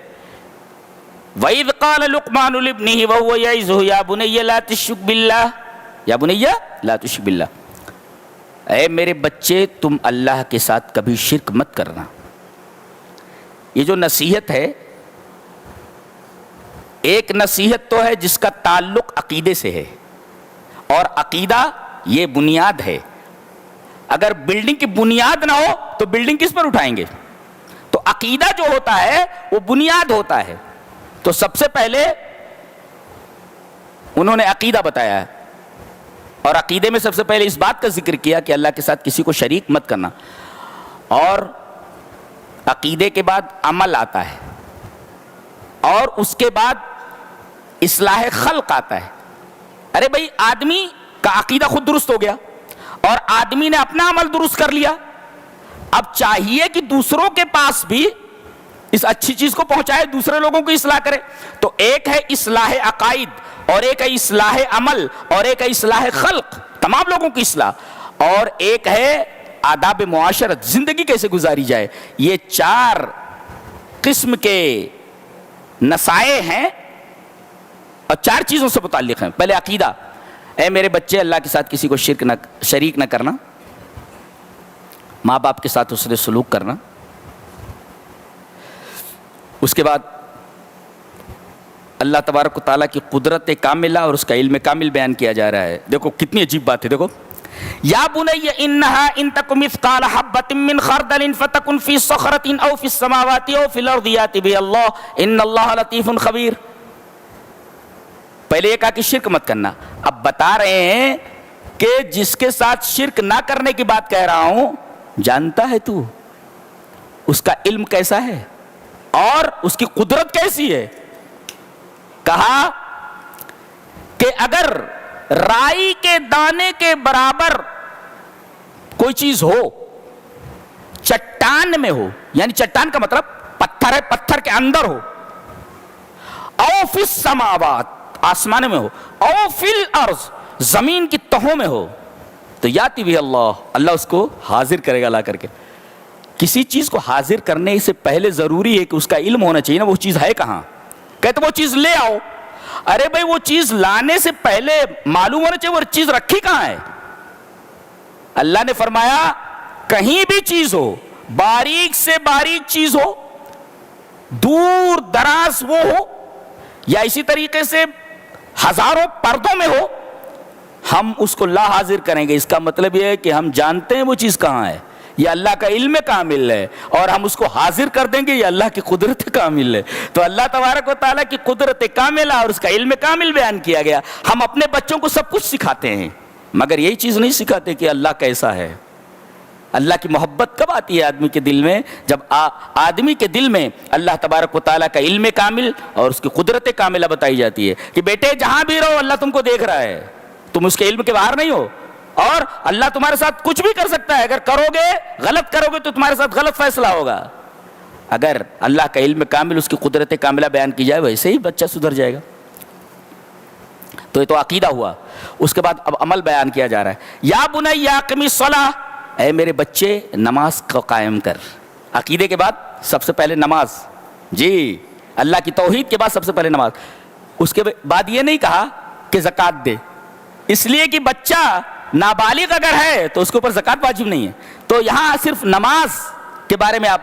وَإِذْ قَالَ لُقْمَانُ لِابْنِهِ وَهُوَ يَعِظُهُ يَا بُنَيَّ لَا تُشْرِكْ بِاللَّهِ یا بنیّا لا تشرک باللہ, اے میرے بچے تم اللہ کے ساتھ کبھی شرک مت کرنا. یہ جو نصیحت ہے, ایک نصیحت تو ہے جس کا تعلق عقیدے سے ہے, اور عقیدہ یہ بنیاد ہے. اگر بلڈنگ کی بنیاد نہ ہو تو بلڈنگ کس پر اٹھائیں گے؟ تو عقیدہ جو ہوتا ہے وہ بنیاد ہوتا ہے. تو سب سے پہلے انہوں نے عقیدہ بتایا ہے, اور عقیدے میں سب سے پہلے اس بات کا ذکر کیا کہ اللہ کے ساتھ کسی کو شریک مت کرنا, اور عقیدے کے بعد عمل آتا ہے, اور اس کے بعد اصلاح خلق آتا ہے. ارے بھائی, آدمی کا عقیدہ خود درست ہو گیا اور آدمی نے اپنا عمل درست کر لیا, اب چاہیے کہ دوسروں کے پاس بھی اس اچھی چیز کو پہنچائے, دوسرے لوگوں کو اصلاح کرے. تو ایک ہے اصلاح عقائد, اور ایک ہے اصلاح عمل, اور ایک ہے اصلاح خلق, تمام لوگوں کی اصلاح, اور ایک ہے آداب معاشرت, زندگی کیسے گزاری جائے. یہ 4 قسم کے نصائح ہیں اور 4 چیزوں سے متعلق ہیں. پہلے عقیدہ, اے میرے بچے اللہ کے ساتھ کسی کو شریک نہ کرنا, ماں باپ کے ساتھ اس نے سلوک کرنا. اس کے بعد اللہ تبارک و تعالیٰ کی قدرت کاملہ اور اس کا علم کامل بیان کیا جا رہا ہے. دیکھو کتنی عجیب بات ہے. دیکھو, یا بنی انہا ان تک مثقال حبۃ من خردل فتکن فی صخرۃ او فی السماوات او فی الارض یأتی بها اللہ ان اللہ لطیف خبیر. پہلے یہ کہا کہ شرک مت کرنا, اب بتا رہے ہیں کہ جس کے ساتھ شرک نہ کرنے کی بات کہہ رہا ہوں, جانتا ہے تو اس کا علم کیسا ہے اور اس کی قدرت کیسی ہے. کہا کہ اگر رائی کے دانے کے برابر کوئی چیز ہو, چٹان میں ہو, یعنی چٹان کا مطلب پتھر ہے, پتھر کے اندر ہو, او فی السماوات آسمان میں ہو, او فی الارض زمین کی تہوں میں ہو, تو یاتی بھی اللہ اس کو حاضر کرے گا لا کر کے. کسی چیز کو حاضر کرنے سے پہلے ضروری ہے کہ اس کا علم ہونا چاہیے نا, وہ چیز ہے کہاں. کہتے وہ چیز لے آؤ, ارے بھائی وہ چیز لانے سے پہلے معلوم ہونا چاہیے وہ چیز رکھی کہاں ہے. اللہ نے فرمایا کہیں بھی چیز ہو, باریک سے باریک چیز ہو, دور دراز وہ ہو, یا اسی طریقے سے ہزاروں پردوں میں ہو, ہم اس کو لا حاضر کریں گے. اس کا مطلب یہ ہے کہ ہم جانتے ہیں وہ چیز کہاں ہے, یہ اللہ کا علم کامل ہے, اور ہم اس کو حاضر کر دیں گے, یہ اللہ کی قدرت کامل ہے. تو اللہ تبارک و تعالیٰ کی قدرت کاملہ اور اس کا علم کامل بیان کیا گیا. ہم اپنے بچوں کو سب کچھ سکھاتے ہیں, مگر یہی چیز نہیں سکھاتے کہ اللہ کیسا ہے. اللہ کی محبت کب آتی ہے آدمی کے دل میں؟ جب آدمی کے دل میں اللہ تبارک و تعالیٰ کا علم کامل اور اس کی قدرت کاملہ بتائی جاتی ہے کہ بیٹے جہاں بھی رہو اللہ تم کو دیکھ رہا ہے, تم اس کے علم کے باہر نہیں ہو, اور اللہ تمہارے ساتھ کچھ بھی کر سکتا ہے. اگر کرو گے, غلط کرو گے تو تمہارے ساتھ غلط فیصلہ ہوگا. اگر اللہ کا علم کامل, اس کی قدرت کاملہ بیان کی جائے, ویسے ہی بچہ سدھر جائے گا. تو یہ تو عقیدہ ہوا. اس کے بعد اب عمل بیان کیا جا رہا ہے. یا بنی اقم الصلاۃ, اے میرے بچے نماز کو قائم کر. عقیدے کے بعد سب سے پہلے نماز, جی اللہ کی توحید کے بعد سب سے پہلے نماز. اس کے بعد یہ نہیں کہا کہ زکوٰۃ دے, اس لیے کہ بچہ نابالغ اگر ہے تو اس کے اوپر زکوٰۃ واجب نہیں ہے. تو یہاں صرف نماز کے بارے میں آپ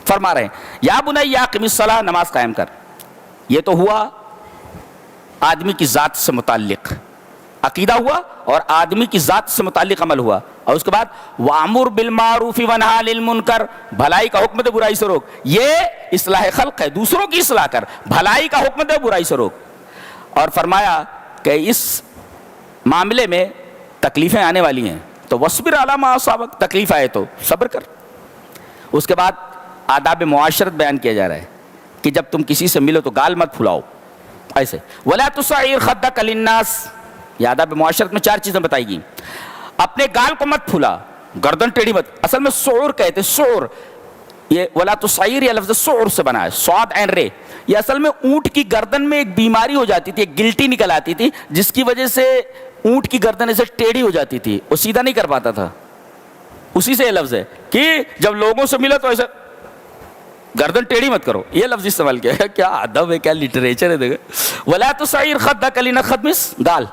فرما رہے ہیں, یا بنی اقم الصلاۃ, نماز قائم کر. یہ تو ہوا آدمی کی ذات سے متعلق عقیدہ ہوا, اور آدمی کی ذات سے متعلق عمل ہوا. اور اس کے بعد وَأْمُرْ بِالْمَعْرُوفِ وَانْهَ عَنِ الْمُنْكَرِ, بھلائی کا حکم دے برائی سے روک. یہ اصلاح خلق ہے, دوسروں کی اصلاح کر, بھلائی کا حکم دے برائی سے روک. اور فرمایا کہ اس معاملے میں تکلیفیں آنے والی ہیں, تو وَاصْبِرْ عَلَىٰ مَا أَصَابَكَ, تکلیف آئے تو صبر کر. اس کے بعد آداب معاشرت بیان کیا جا رہا ہے کہ جب تم کسی سے ملو تو گال مت پھلاؤ ایسے. وَلَا تُصَعِّرْ خَدَّكَ لِلنَّاسِ, یہ آداب معاشرت میں 4 چیزیں بتائی گئی. اپنے گال کو مت پھلا, گردن ٹیڑھی مت. اصل میں سعور کہتے, سعور, یہ ولا تصعیر یہ لفظ سعور سے بنا ہے, صاد عین رے. یہ اصل میں اونٹ کی گردن میں ایک بیماری ہو جاتی تھی, ایک گلٹی نکل آتی تھی, جس کی وجہ سے اونٹ کی گردن ایسے ٹیڑھی ہو جاتی تھی، وہ سیدھا نہیں کر پاتا تھا. اسی سے یہ لفظ ہے کہ جب لوگوں سے ملا تو ایسے گردن ٹیڑھی مت کرو، یہ لفظ استعمال کیا ہے. کیا ادب ہے، کیا لٹریچر ہے. دیکھو ولا تصعر خدک للناس، مس گال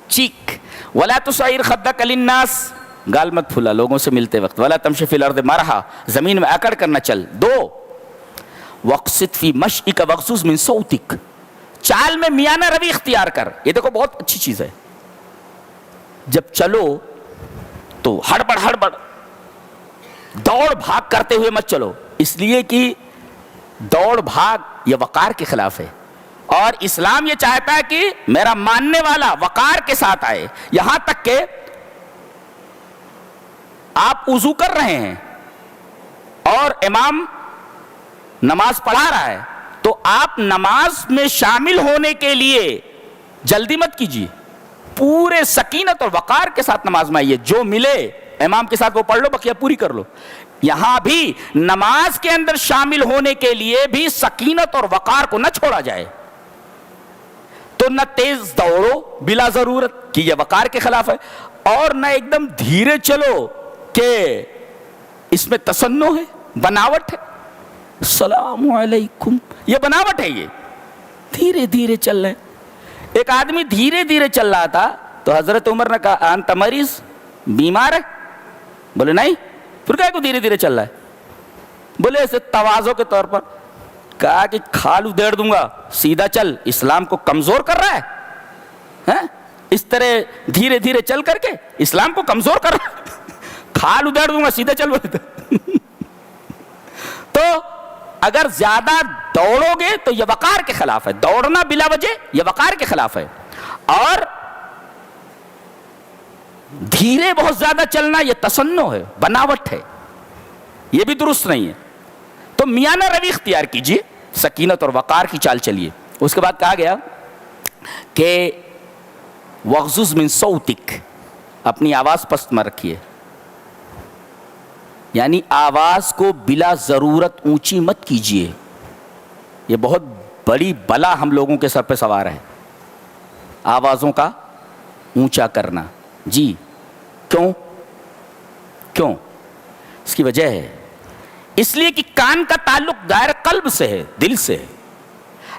چیک، ولا تصعر خدک للناس، گال مت پھلا لوگوں سے ملتے وقت. ولا تمشی فی الارض مرحا، زمین میں اکڑ کر نہ چل. 2 واقصد فی مشئک واغضض من صوتک، چال میں میانہ روی اختیار کر. یہ دیکھو بہت اچھی چیز ہے. جب چلو تو ہڑبڑ دوڑ بھاگ کرتے ہوئے مت چلو، اس لیے کہ دوڑ بھاگ یہ وقار کے خلاف ہے. اور اسلام یہ چاہتا ہے کہ میرا ماننے والا وقار کے ساتھ آئے. یہاں تک کہ آپ وضو کر رہے ہیں اور امام نماز پڑھا رہا ہے تو آپ نماز میں شامل ہونے کے لیے جلدی مت کیجیے، پورے سکینت اور وقار کے ساتھ نماز میں آئیے. جو ملے امام کے ساتھ وہ پڑھ لو، بقیہ پوری کر لو. یہاں بھی نماز کے اندر شامل ہونے کے لیے بھی سکینت اور وقار کو نہ چھوڑا جائے. تو نہ تیز دوڑو بلا ضرورت کہ یہ وقار کے خلاف ہے، اور نہ ایک دم دھیرے چلو کہ اس میں تصنع ہے، بناوٹ ہے. السلام علیکم، یہ بناوٹ ہے. یہ دھیرے دھیرے چل رہے. ایک آدمی دھیرے دھیرے چل رہا تھا تو حضرت عمر نے کہا انت مریض، بیمار ہے؟ بولے نہیں. پھر کہا کو دھیرے دھیرے چل رہا ہے؟ بولے ایسے تواضع کے طور پر. کہا کہ کھال ادھیڑ دوں گا، سیدھا چل. اسلام کو کمزور کر رہا ہے اس طرح دھیرے دھیرے چل کر کے اسلام کو کمزور کر رہا ہے. کھال ادھیڑ دوں گا، سیدھا چل. تو اگر زیادہ دوڑو گے تو یہ وقار کے خلاف ہے. دوڑنا بلا وجہ یہ وقار کے خلاف ہے. اور دھیرے بہت زیادہ چلنا یہ تصنع ہے، بناوٹ ہے، یہ بھی درست نہیں ہے. تو میانہ روی اختیار کیجیے، سکینت اور وقار کی چال چلیے. اس کے بعد کہا گیا کہ واغضض من صوتک، اپنی آواز پست میں رکھیے. یعنی آواز کو بلا ضرورت اونچی مت کیجیے. یہ بہت بڑی بلا ہم لوگوں کے سر پہ سوار ہے، آوازوں کا اونچا کرنا. جی کیوں؟ اس کی وجہ ہے اس لیے کہ کان کا تعلق دائر قلب سے ہے، دل سے ہے.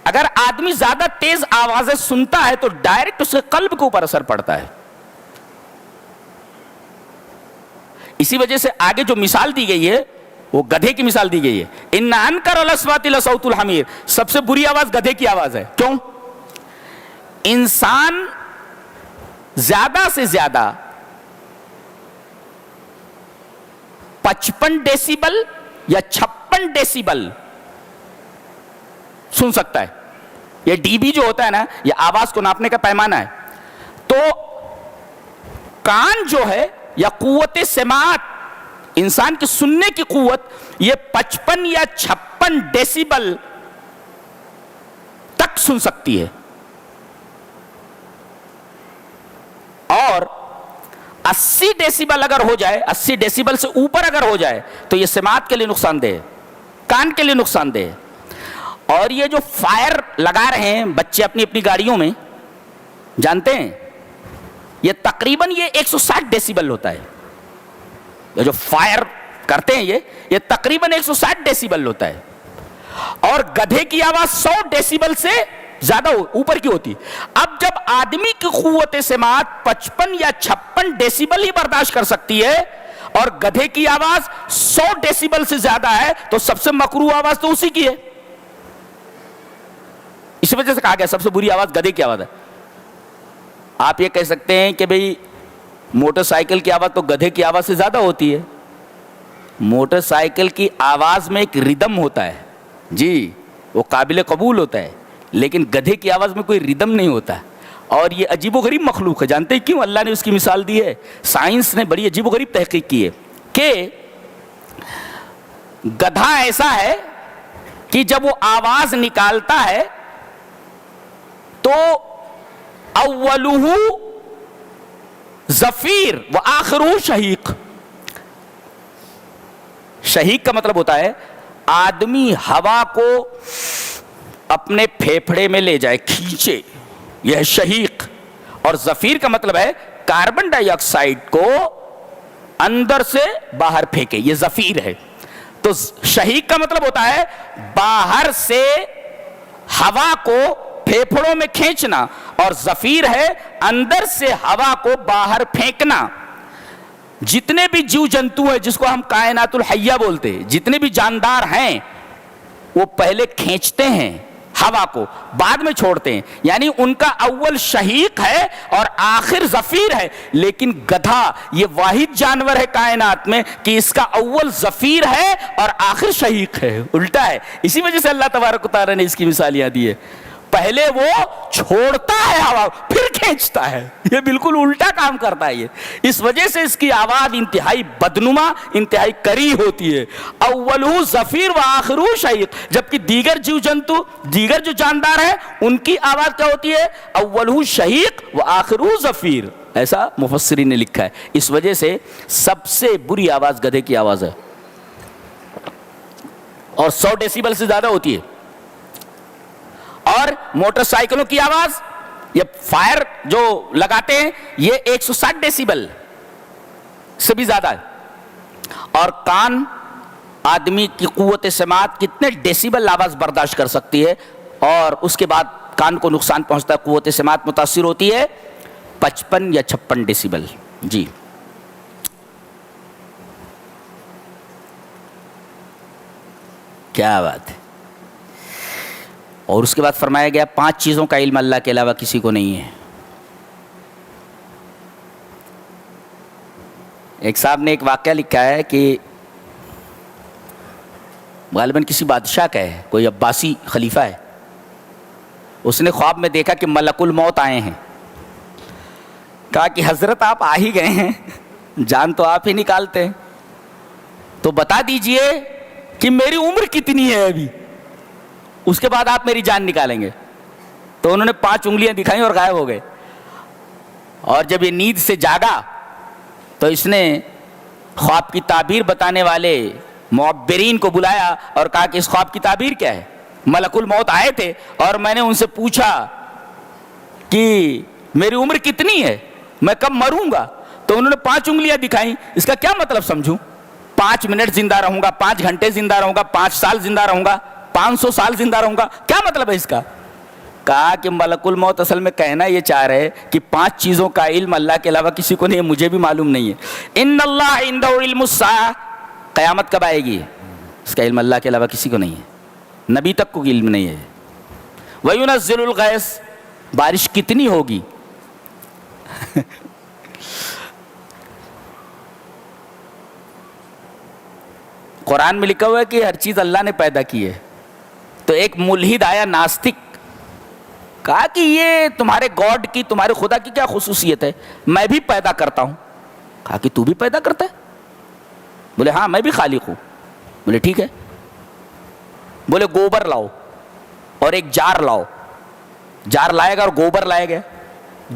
اگر آدمی زیادہ تیز آوازیں سنتا ہے تو ڈائریکٹ اس کے قلب کے اوپر اثر پڑتا ہے. اسی وجہ سے آگے جو مثال دی گئی ہے وہ گدھے کی مثال دی گئی ہے. ان انکر الاصوات لصوت الحمیر، سب سے بری آواز گدھے کی آواز ہے. کیوں؟ انسان زیادہ سے زیادہ 55 ڈیسیبل یا 56 ڈیسیبل سن سکتا ہے. یہ ڈی بی جو ہوتا ہے نا، یہ آواز کو ناپنے کا پیمانہ ہے. تو کان جو ہے یا قوت سماعت، انسان کی سننے کی قوت، یہ 55 یا 56 ڈیسیبل تک سن سکتی ہے. اور 80 ڈیسیبل اگر ہو جائے، 80 ڈیسیبل سے اوپر اگر ہو جائے تو یہ سماعت کے لیے نقصان دہ ہے، کان کے لیے نقصان دہ ہے. اور یہ جو فائر لگا رہے ہیں بچے اپنی اپنی گاڑیوں میں، جانتے ہیں یہ تقریباً یہ 160 ڈیسیبل ہوتا ہے. یہ جو فائر کرتے ہیں یہ تقریباً 160 ڈیسیبل ہوتا ہے. اور گدھے کی آواز 100 ڈیسیبل سے زیادہ اوپر کی ہوتی. اب جب آدمی کی قوت سماعت 55 یا 56 ڈیسیبل ہی برداشت کر سکتی ہے اور گدھے کی آواز 100 ڈیسیبل سے زیادہ ہے تو سب سے مکروہ آواز تو اسی کی ہے. اس وجہ سے کہا گیا سب سے بری آواز گدھے کی آواز ہے. آپ یہ کہہ سکتے ہیں کہ بھئی موٹر سائیکل کی آواز تو گدھے کی آواز سے زیادہ ہوتی ہے. موٹر سائیکل کی آواز میں ایک ردم ہوتا ہے، جی وہ قابل قبول ہوتا ہے، لیکن گدھے کی آواز میں کوئی ردم نہیں ہوتا. اور یہ عجیب و غریب مخلوق ہے. جانتے ہیں کیوں اللہ نے اس کی مثال دی ہے؟ سائنس نے بڑی عجیب و غریب تحقیق کی ہے کہ گدھا ایسا ہے کہ جب وہ آواز نکالتا ہے تو اولہ زفیر و آخرہ شہیق. شہیق کا مطلب ہوتا ہے آدمی ہوا کو اپنے پھیپھڑے میں لے جائے، کھینچے، یہ ہے شہیق. اور زفیر کا مطلب ہے کاربن ڈائی آکسائڈ کو اندر سے باہر پھینکے، یہ زفیر ہے۔ تو شہیق کا مطلب ہوتا ہے باہر سے ہوا کو پھیپھڑوں میں کھینچنا، اور زفیر ہے اندر سے ہوا کو باہر پھینکنا۔ جتنے بھی جیو جنتو ہیں جس کو ہم کائنات الحیہ بولتے ہیں، جتنے بھی جاندار ہیں وہ پہلے کھینچتے ہیں ہوا کو، بعد میں چھوڑتے ہیں، یعنی ان کا اول شہیق ہے اور آخر زفیر ہے۔ لیکن گدھا یہ واحد جانور ہے کائنات میں کہ اس کا اول زفیر ہے اور آخر شہیق ہے، الٹا ہے۔ اسی وجہ سے اللہ تبارک و تعالیٰ نے اس کی مثالیاں دی ہے، پہلے وہ چھوڑتا ہے ہوا پھر کھینچتا ہے، یہ بالکل الٹا کام کرتا ہے یہ۔ اس وجہ سے اس کی آواز انتہائی بدنما، انتہائی کری ہوتی ہے، اولہ زفیر و آخرہ شہیق، جبکہ دیگر جیو جنتو، دیگر جو جاندار ہیں ان کی آواز کیا ہوتی ہے؟ اولہ شہیق و آخرہ زفیر، ایسا مفسرین نے لکھا ہے۔ اس وجہ سے سب سے بری آواز گدھے کی آواز ہے، اور 100 ڈیسیبل سے زیادہ ہوتی ہے۔ اور موٹر سائیکلوں کی آواز، یہ فائر جو لگاتے ہیں، یہ 160 ڈیسیبل سے بھی زیادہ ہے۔ اور کان، آدمی کی قوت سماعت کتنے ڈیسیبل آواز برداشت کر سکتی ہے، اور اس کے بعد کان کو نقصان پہنچتا ہے، قوت سماعت متاثر ہوتی ہے 55 یا 56 ڈیسیبل۔ جی کیا بات ہے۔ اور اس کے بعد فرمایا گیا 5 چیزوں کا علم اللہ کے علاوہ کسی کو نہیں ہے۔ ایک صاحب نے ایک واقعہ لکھا ہے کہ غالباً کسی بادشاہ کا ہے، کوئی عباسی خلیفہ ہے، اس نے خواب میں دیکھا کہ ملک الموت آئے ہیں۔ کہا کہ حضرت آپ آ ہی گئے ہیں، جان تو آپ ہی نکالتے ہیں، تو بتا دیجئے کہ میری عمر کتنی ہے ابھی، اس کے بعد آپ میری جان نکالیں گے۔ تو انہوں نے 5 انگلیاں دکھائیں اور غائب ہو گئے۔ اور جب یہ نیند سے جاگا تو اس نے خواب کی تعبیر بتانے والے معبرین کو بلایا اور کہا کہ اس خواب کی تعبیر کیا ہے؟ ملک الموت آئے تھے اور میں نے ان سے پوچھا کہ میری عمر کتنی ہے، میں کب مروں گا؟ تو انہوں نے 5 انگلیاں دکھائیں۔ اس کا کیا مطلب سمجھوں؟ 5 منٹ زندہ رہوں گا، 5 گھنٹے زندہ رہوں گا، 5 سال زندہ رہوں گا، 500 سال زندہ رہوں گا، کیا مطلب ہے اس کا؟ کہا کہ ملک الموت اصل میں کہنا یہ چاہ رہے کہ 5 چیزوں کا علم اللہ کے علاوہ کسی کو نہیں ہے، مجھے بھی معلوم نہیں ہے۔ ان اللہ عنده علم الساعہ، قیامت کب آئے گی اس کا علم اللہ کے علاوہ کسی کو نہیں ہے، نبی تک کو علم نہیں ہے۔ وَيُنَزِّلُ الْغَيْثَ، بارش کتنی ہوگی قرآن میں لکھا ہوا ہے کہ ہر چیز اللہ نے پیدا کی ہے۔ تو ایک ملحد آیا، ناستک، کہا کہ یہ تمہارے گاڈ کی، تمہارے خدا کی کیا خصوصیت ہے؟ میں بھی پیدا کرتا ہوں۔ کہا کہ تو بھی پیدا کرتا ہے؟ بولے ہاں میں بھی خالق ہوں۔ بولے ٹھیک ہے۔ بولے گوبر لاؤ اور ایک جار لاؤ۔ جار لائے گا اور گوبر لائے گا،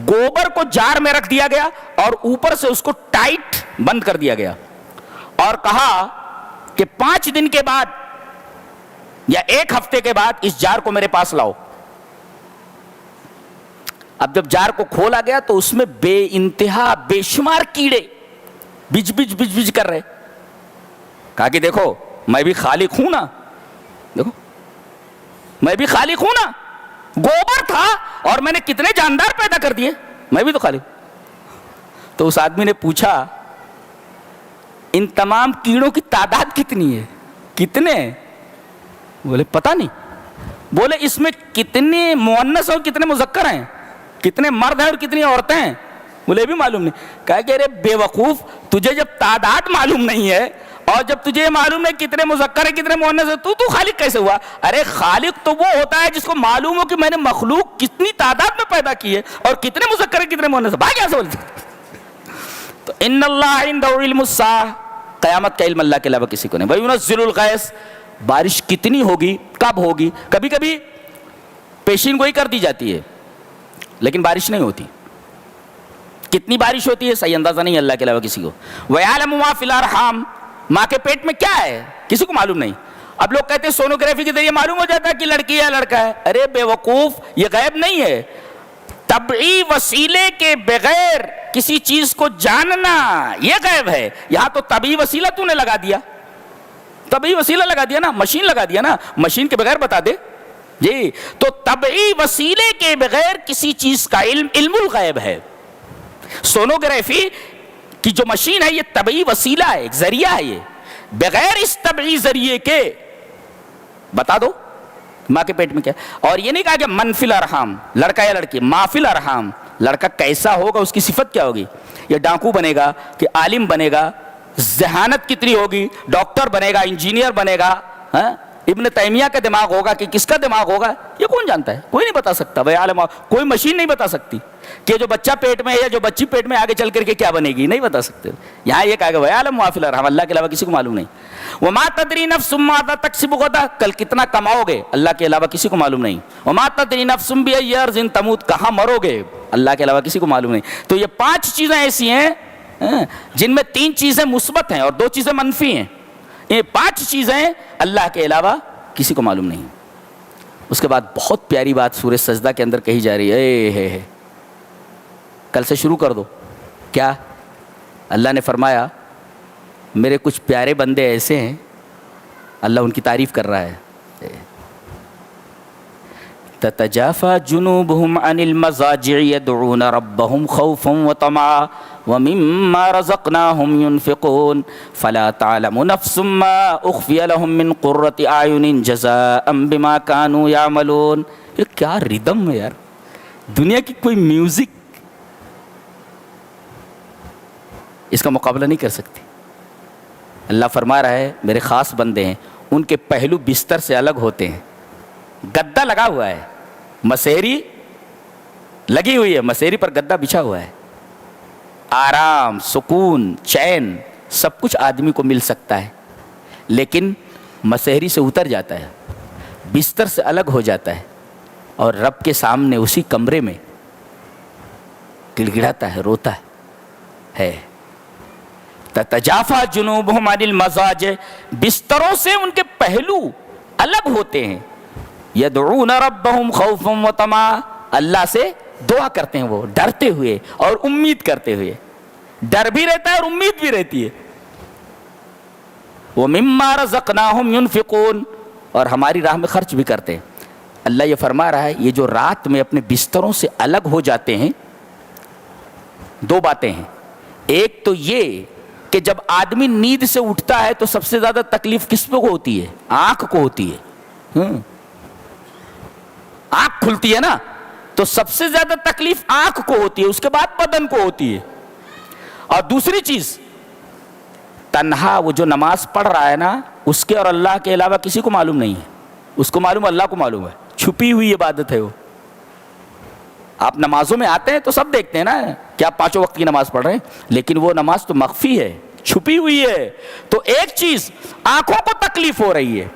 گوبر کو جار میں رکھ دیا گیا اور اوپر سے اس کو ٹائٹ بند کر دیا گیا، اور کہا کہ 5 دن کے بعد یا 1 ہفتے کے بعد اس جار کو میرے پاس لاؤ۔ اب جب جار کو کھولا گیا تو اس میں بے انتہا بے شمار کیڑے بج بج بج بج کر رہے۔ کہا کہ دیکھو میں بھی خالق ہوں نا، دیکھو میں بھی خالق ہوں نا، گوبر تھا اور میں نے کتنے جاندار پیدا کر دیے، میں بھی تو خالق۔ تو اس آدمی نے پوچھا ان تمام کیڑوں کی تعداد کتنی ہے؟ کتنے؟ بولے پتہ نہیں۔ بولے اس میں کتنے مؤنث اور کتنے مذکر ہیں، کتنے مرد ہیں اور کتنی عورتیں ہیں؟ بولے بھی معلوم نہیں۔ کہا کہ ارے بے وقوف، تجھے جب تعداد معلوم نہیں ہے اور جب تجھے یہ معلوم ہے کتنے مذکر ہیں کتنے مؤنث ہیں، تو خالق کیسے ہوا؟ ارے خالق تو وہ ہوتا ہے جس کو معلوم ہو کہ میں نے مخلوق کتنی تعداد میں پیدا کی ہے اور کتنے مذکر ہیں کتنے مؤنث ہیں، بھائی کیسے بولتے؟ تو ان اللہ عنده علم الساعہ، قیامت کا علم اللہ کے علاوہ کسی کو نہیں۔ وَيُنَزِّلُ الْغَيْثَ، بارش کتنی ہوگی، کب ہوگی؟ کبھی کبھی پیشین گوئی کر دی جاتی ہے لیکن بارش نہیں ہوتی۔ کتنی بارش ہوتی ہے صحیح اندازہ نہیں اللہ کے علاوہ کسی کو۔ وَيَعْلَمُ مَا فِي الْأَرْحَامِ، ماں کے پیٹ میں کیا ہے کسی کو معلوم نہیں۔ اب لوگ کہتے ہیں سونوگرافی کے ذریعے معلوم ہو جاتا ہے کہ لڑکی ہے لڑکا ہے۔ ارے بے وقوف، یہ غیب نہیں ہے، طبعی وسیلے کے بغیر کسی چیز کو جاننا یہ غیب ہے. یہاں تو طبعی وسیلہ تو نے لگا دیا, طبعی وسیلہ لگا دیا نا, مشین لگا دیا نا, مشین کے بغیر بتا دے جی. تو طبعی وسیلے کے بغیر کسی چیز کا علم الغیب ہے. سونوگرافی کی جو مشین ہے یہ طبعی وسیلہ ہے, ایک ذریعہ ہے. یہ بغیر اس طبعی ذریعے کے بتا دو ماں کے پیٹ میں کیا. اور یہ نہیں کہا کہ من فی الارحام لڑکا یا لڑکی, ما فی الارحام لڑکا کیسا ہوگا, اس کی صفت کیا ہوگی, یہ ڈاکو بنے گا کہ عالم بنے گا, ذہانت کتنی ہوگی, ڈاکٹر بنے گا, انجینئر بنے گا, ابن تیمیہ کا دماغ ہوگا کہ کس کا دماغ ہوگا, یہ کون جانتا ہے, کوئی نہیں بتا سکتا. وَيَعْلَمُ, کوئی مشین نہیں بتا سکتی کہ جو بچہ پیٹ میں ہے یا جو بچی پیٹ میں آگے چل کر کے کیا بنے گی, نہیں بتا سکتے. یہاں یہ کہا کہ وَيَعْلَمُ مَا فِي الْأَرْحَامِ, اللہ کے علاوہ کسی کو معلوم نہیں. وَمَا تَدْرِي نَفْسٌ مَاذَا تَكْسِبُ غَدًا, کل کتنا کماؤ گے, اللہ کے علاوہ کسی کو معلوم نہیں. وَمَا تَدْرِي نَفْسٌ بِأَيِّ أَرْضٍ تَمُوتُ, کہاں مرو گے, اللہ کے علاوہ کسی کو معلوم نہیں. تو یہ 5 چیزیں ایسی ہیں جن میں 3 چیزیں مثبت ہیں اور 2 چیزیں منفی ہیں. یہ 5 چیزیں اللہ کے علاوہ کسی کو معلوم نہیں. اس کے بعد بہت پیاری بات سورہ سجدہ کے اندر کہی جا رہی ہے, کل سے شروع کر دو. کیا اللہ نے فرمایا میرے کچھ پیارے بندے ایسے ہیں, اللہ ان کی تعریف کر رہا ہے. تتجافى جنوبهم عن المضاجع يدعون ربهم خوفا وطمعا ومما رزقناهم ينفقون فلا تعلم نفس ما اخفي لهم من قرة اعين جزاء بما كانوا يعملون. یہ کیا ردم ہے یار, دنیا کی کوئی میوزک اس کا مقابلہ نہیں کر سکتی. اللہ فرما رہا ہے میرے خاص بندے ہیں, ان کے پہلو بستر سے الگ ہوتے ہیں. گدا لگا ہوا ہے, مسیری لگی ہوئی ہے, مسیری پر گدا بچھا ہوا ہے. آرام, سکون, چین سب کچھ آدمی کو مل سکتا ہے, لیکن مسیری سے اتر جاتا ہے, بستر سے الگ ہو جاتا ہے اور رب کے سامنے اسی کمرے میں گڑ گڑاتا ہے, روتا ہے. تتجافى جنوبهم عن المضاجع, بستروں سے ان کے پہلو الگ ہوتے ہیں. یدعون ربهم خوفا وطمعا, اللہ سے دعا کرتے ہیں وہ ڈرتے ہوئے اور امید کرتے ہوئے. ڈر بھی رہتا ہے اور امید بھی رہتی ہے. وَمِمَّا رَزَقْنَاهُمْ يُنْفِقُونَ, اور ہماری راہ میں خرچ بھی کرتے ہیں. اللہ یہ فرما رہا ہے یہ جو رات میں اپنے بستروں سے الگ ہو جاتے ہیں, 2 باتیں ہیں. ایک تو یہ کہ جب آدمی نیند سے اٹھتا ہے تو سب سے زیادہ تکلیف کس کو ہوتی ہے, آنکھ کو ہوتی ہے. آنکھ کھلتی ہے نا تو سب سے زیادہ تکلیف آنکھ کو ہوتی ہے, اس کے بعد بدن کو ہوتی ہے. اور دوسری چیز, تنہا وہ جو نماز پڑھ رہا ہے نا, اس کے اور اللہ کے علاوہ کسی کو معلوم نہیں ہے. اس کو معلوم, اللہ کو معلوم ہے, چھپی ہوئی عبادت ہے وہ. آپ نمازوں میں آتے ہیں تو سب دیکھتے ہیں نا کہ آپ 5 وقت کی نماز پڑھ رہے ہیں, لیکن وہ نماز تو مخفی ہے, چھپی ہوئی ہے. تو ایک چیز آنکھوں کو تکلیف ہو رہی ہے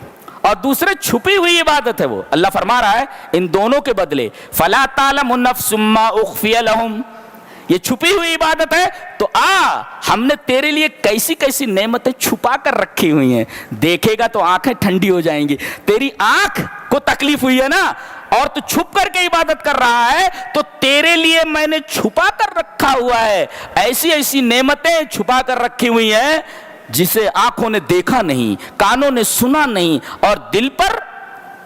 اور دوسرے چھپی ہوئی عبادت ہے وہ. اللہ فرما رہا ہے ان دونوں کے بدلے فلا تعلم نفس ما اخفی لهم, یہ چھپی ہوئی عبادت ہے تو ہم نے تیرے لیے کیسی کیسی نعمتیں چھپا کر رکھی ہوئی ہیں, دیکھے گا تو آنکھیں ٹھنڈی ہو جائیں گی. تیری آنکھ کو تکلیف ہوئی ہے نا اور تو چھپ کر کے عبادت کر رہا ہے, تو تیرے لیے میں نے چھپا کر رکھا ہوا ہے. ایسی ایسی نعمتیں چھپا کر رکھی ہوئی ہیں جسے آنکھوں نے دیکھا نہیں, کانوں نے سنا نہیں اور دل پر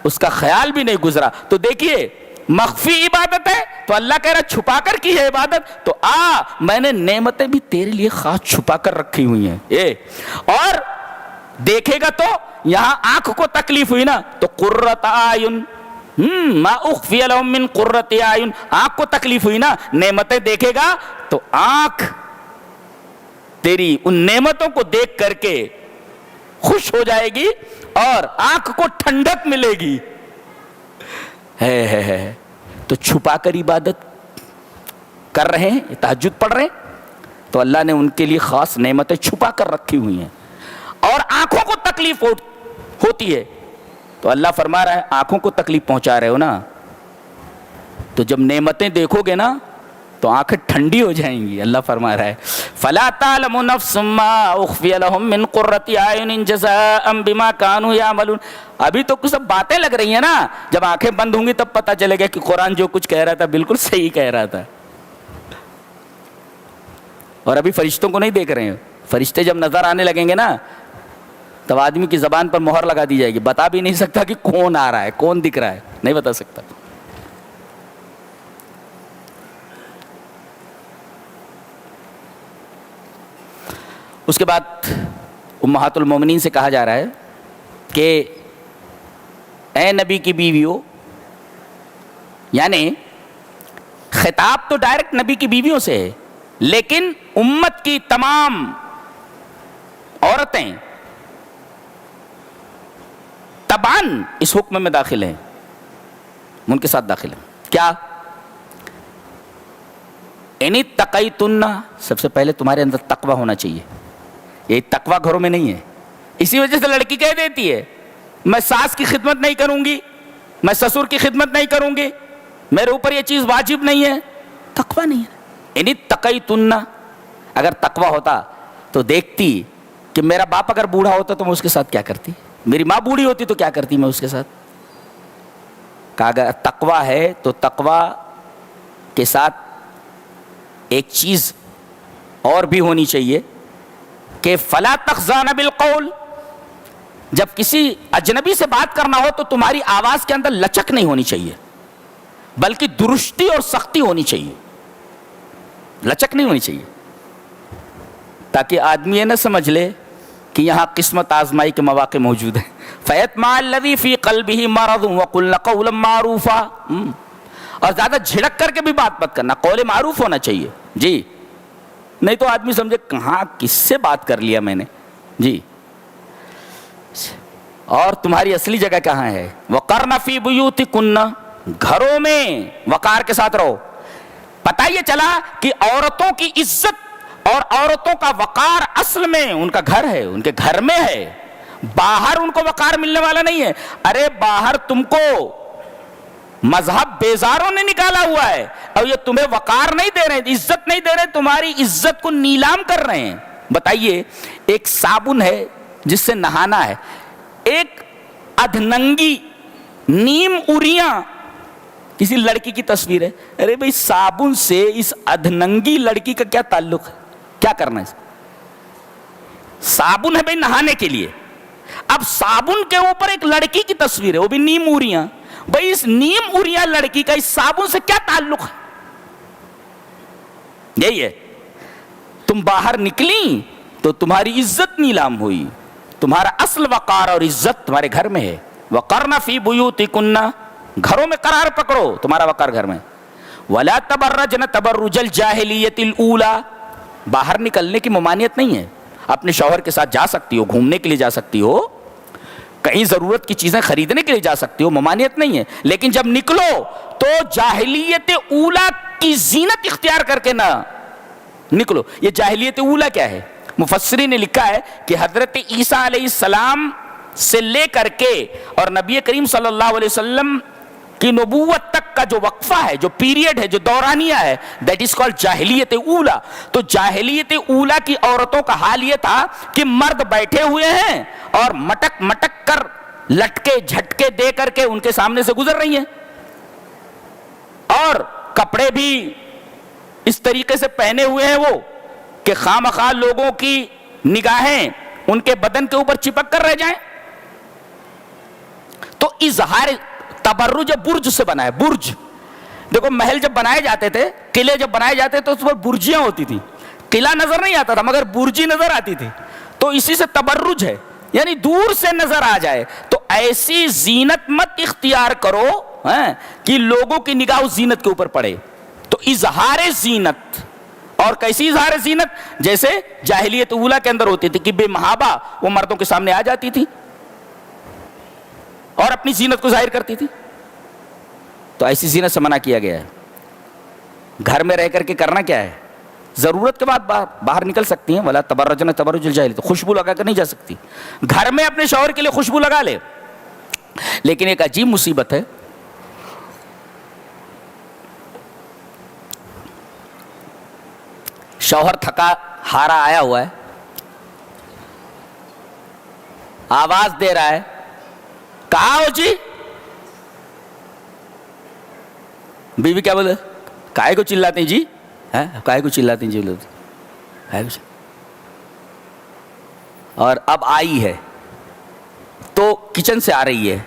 اس کا خیال بھی نہیں گزرا. تو دیکھیے مخفی عبادت ہے تو اللہ کہہ رہا چھپا کر کی ہے عبادت, تو میں نے نعمتیں بھی تیرے لیے خاص چھپا کر رکھی ہوئی ہیں. اور دیکھے گا تو یہاں آنکھ کو تکلیف ہوئی نا تو قرۃ اعین, ما اخفی لهم من قرۃ اعین, آنکھ کو تکلیف ہوئی نا, نعمتیں دیکھے گا تو آنکھ تیری ان نعمتوں کو دیکھ کر کے خوش ہو جائے گی اور آنکھ کو ٹھنڈک ملے گی. ہے تو چھپا کر عبادت کر رہے ہیں, تہجد پڑھ رہے ہیں, تو اللہ نے ان کے لیے خاص نعمتیں چھپا کر رکھی ہوئی ہیں. اور آنکھوں کو تکلیف ہوتی ہے تو اللہ فرما رہا ہے آنکھوں کو تکلیف پہنچا رہے ہو نا, تو جب نعمتیں دیکھو گے نا تو آنکھیں ٹھنڈی ہو جائیں گی. اللہ فرما رہا ہے فلا تعلم نفس ما اخفی لهم من قرۃ اعین جزاء بما كانوا يعملون. ابھی تو کچھ سب باتیں لگ رہی ہیں نا, جب آنکھیں بند ہوں گی تب پتہ چلے گا کہ قرآن جو کچھ کہہ رہا تھا بالکل صحیح کہہ رہا تھا. اور ابھی فرشتوں کو نہیں دیکھ رہے ہیں. فرشتے جب نظر آنے لگیں گے نا تب آدمی کی زبان پر مہر لگا دی جائے گی, بتا بھی نہیں سکتا کہ کون آ رہا ہے, کون دکھ رہا ہے, نہیں بتا سکتا. اس کے بعد امہات المومنین سے کہا جا رہا ہے کہ اے نبی کی بیویوں, یعنی خطاب تو ڈائریکٹ نبی کی بیویوں سے ہے, لیکن امت کی تمام عورتیں تبعاً اس حکم میں داخل ہیں, ان کے ساتھ داخل ہیں. کیا؟ ان اتقیتن, سب سے پہلے تمہارے اندر تقوی ہونا چاہیے. یہ تقوی گھروں میں نہیں ہے. اسی وجہ سے لڑکی کہہ دیتی ہے میں ساس کی خدمت نہیں کروں گی, میں سسر کی خدمت نہیں کروں گی, میرے اوپر یہ چیز واجب نہیں ہے. تقوی نہیں ہے. ان اتقیتن, اگر تقوی ہوتا تو دیکھتی کہ میرا باپ اگر بوڑھا ہوتا تو میں اس کے ساتھ کیا کرتی, میری ماں بوڑھی ہوتی تو کیا کرتی میں اس کے ساتھ. کہ اگر تقوی ہے تو تقوی کے ساتھ ایک چیز اور بھی ہونی چاہیے کہ فلا تخضعن بالقول, جب کسی اجنبی سے بات کرنا ہو تو تمہاری آواز کے اندر لچک نہیں ہونی چاہیے, بلکہ درستی اور سختی ہونی چاہیے, لچک نہیں ہونی چاہیے, تاکہ آدمی یہ نہ سمجھ لے کہ یہاں قسمت آزمائی کے مواقع موجود ہیں. فَيَطْمَعَ الَّذِي فِي قَلْبِهِ مَرَضٌ وَقُلْنَ قَوْلًا مَعْرُوفًا. اور زیادہ جھڑک کر کے بھی بات مت کرنا, قول معروف ہونا چاہیے جی, نہیں تو آدمی سمجھے کہاں کس سے بات کر لیا میں نے جی. اور تمہاری اصلی جگہ کہاں ہے؟ وَقَرْنَ فِي بُيُوتِكُنَّ, گھروں میں وقار کے ساتھ رہو. پتہ یہ چلا کہ عورتوں کی عزت اور عورتوں کا وقار اصل میں ان کا گھر ہے, ان کے گھر میں ہے, باہر ان کو وقار ملنے والا نہیں ہے. ارے باہر تم کو مذہب بیزاروں نے نکالا ہوا ہے اور یہ تمہیں وقار نہیں دے رہے, عزت نہیں دے رہے, تمہاری عزت کو نیلام کر رہے ہیں. بتائیے, ایک صابن ہے جس سے نہانا ہے, ایک ادھننگی نیم اریاں کسی لڑکی کی تصویر ہے. ارے بھئی صابن سے اس ادھننگی لڑکی کا کیا تعلق ہے, کیا کرنا ہے؟ صابن ہے بھئی نہانے کے لیے, اب صابن کے اوپر ایک لڑکی کی تصویر ہے, وہ بھی نیم اریاں. بھئی اس نیم اریاں لڑکی کا اس صابن سے کیا تعلق ہے؟ یہی ہے, تم باہر نکلی تو تمہاری عزت نیلام ہوئی, تمہارا اصل وقار اور عزت تمہارے گھر میں ہے. وَقَرْنَ فِي بُيُوتِكُنَّ, گھروں میں قرار پکڑو, تمہارا وقار گھر میں. وَلَا تَبَرَّجْنَ تَبَرُّجَ الْجَاهِلِيَّةِ الْأُولَى, باہر نکلنے کی ممانعت نہیں ہے, اپنے شوہر کے ساتھ جا سکتی ہو, گھومنے کے لیے جا سکتی ہو, کہیں ضرورت کی چیزیں خریدنے کے لیے جا سکتی ہو, ممانعت نہیں ہے. لیکن جب نکلو تو جاہلیت اولا کی زینت اختیار کر کے نہ نکلو. یہ جاہلیت اولا کیا ہے؟ مفسرین نے لکھا ہے کہ حضرت عیسیٰ علیہ السلام سے لے کر کے اور نبی کریم صلی اللہ علیہ وسلم کی نبوت تک کا جو وقفہ ہے, جو پیریڈ ہے, جو دورانیہ ہے, دیٹ از کالڈ جاہلیت اولا. تو جاہلیت اولا کی عورتوں کا حال یہ تھا کہ مرد بیٹھے ہوئے ہیں اور مٹک مٹک کر لٹکے جھٹکے دے کر کے ان کے سامنے سے گزر رہی ہیں, اور کپڑے بھی اس طریقے سے پہنے ہوئے ہیں وہ کہ خامخواہ لوگوں کی نگاہیں ان کے بدن کے اوپر چپک کر رہ جائیں. تو اظہار تبرج برج سے بنا ہے. برج دیکھو, محل جب بنائے جاتے تھے, قلعے جب بنائے جاتے تو اس پر برجیاں ہوتی تھی. قلعہ نظر نہیں آتا تھا مگر برجی نظر آتی تھی, تو اسی سے تبرج ہے, یعنی دور سے نظر آ جائے. تو ایسی زینت مت اختیار کرو کہ لوگوں کی نگاہ اس زینت کے اوپر پڑے. تو اظہار زینت, اور کیسی اظہار زینت؟ جیسے جاہلیت اولا کے اندر ہوتی تھی کہ بے محابہ وہ مردوں کے سامنے آ جاتی تھی اور اپنی زینت کو ظاہر کرتی تھی. تو ایسی زینت سے منع کیا گیا ہے. گھر میں رہ کر کے کرنا کیا ہے؟ ضرورت کے بعد باہر نکل سکتی ہیں, ولا تبرجن تبرج الجاہلیت, تو خوشبو لگا کر نہیں جا سکتی. گھر میں اپنے شوہر کے لیے خوشبو لگا لے. لیکن ایک عجیب مصیبت ہے, شوہر تھکا ہارا آیا ہوا ہے, آواز دے رہا ہے, کہاں ہو جی؟ بیوی کیا بولے, کائے کو چلاتے ہیں جی, کائے کو چلاتے ہیں جی. اور اب آئی ہے تو کچن سے آ رہی ہے,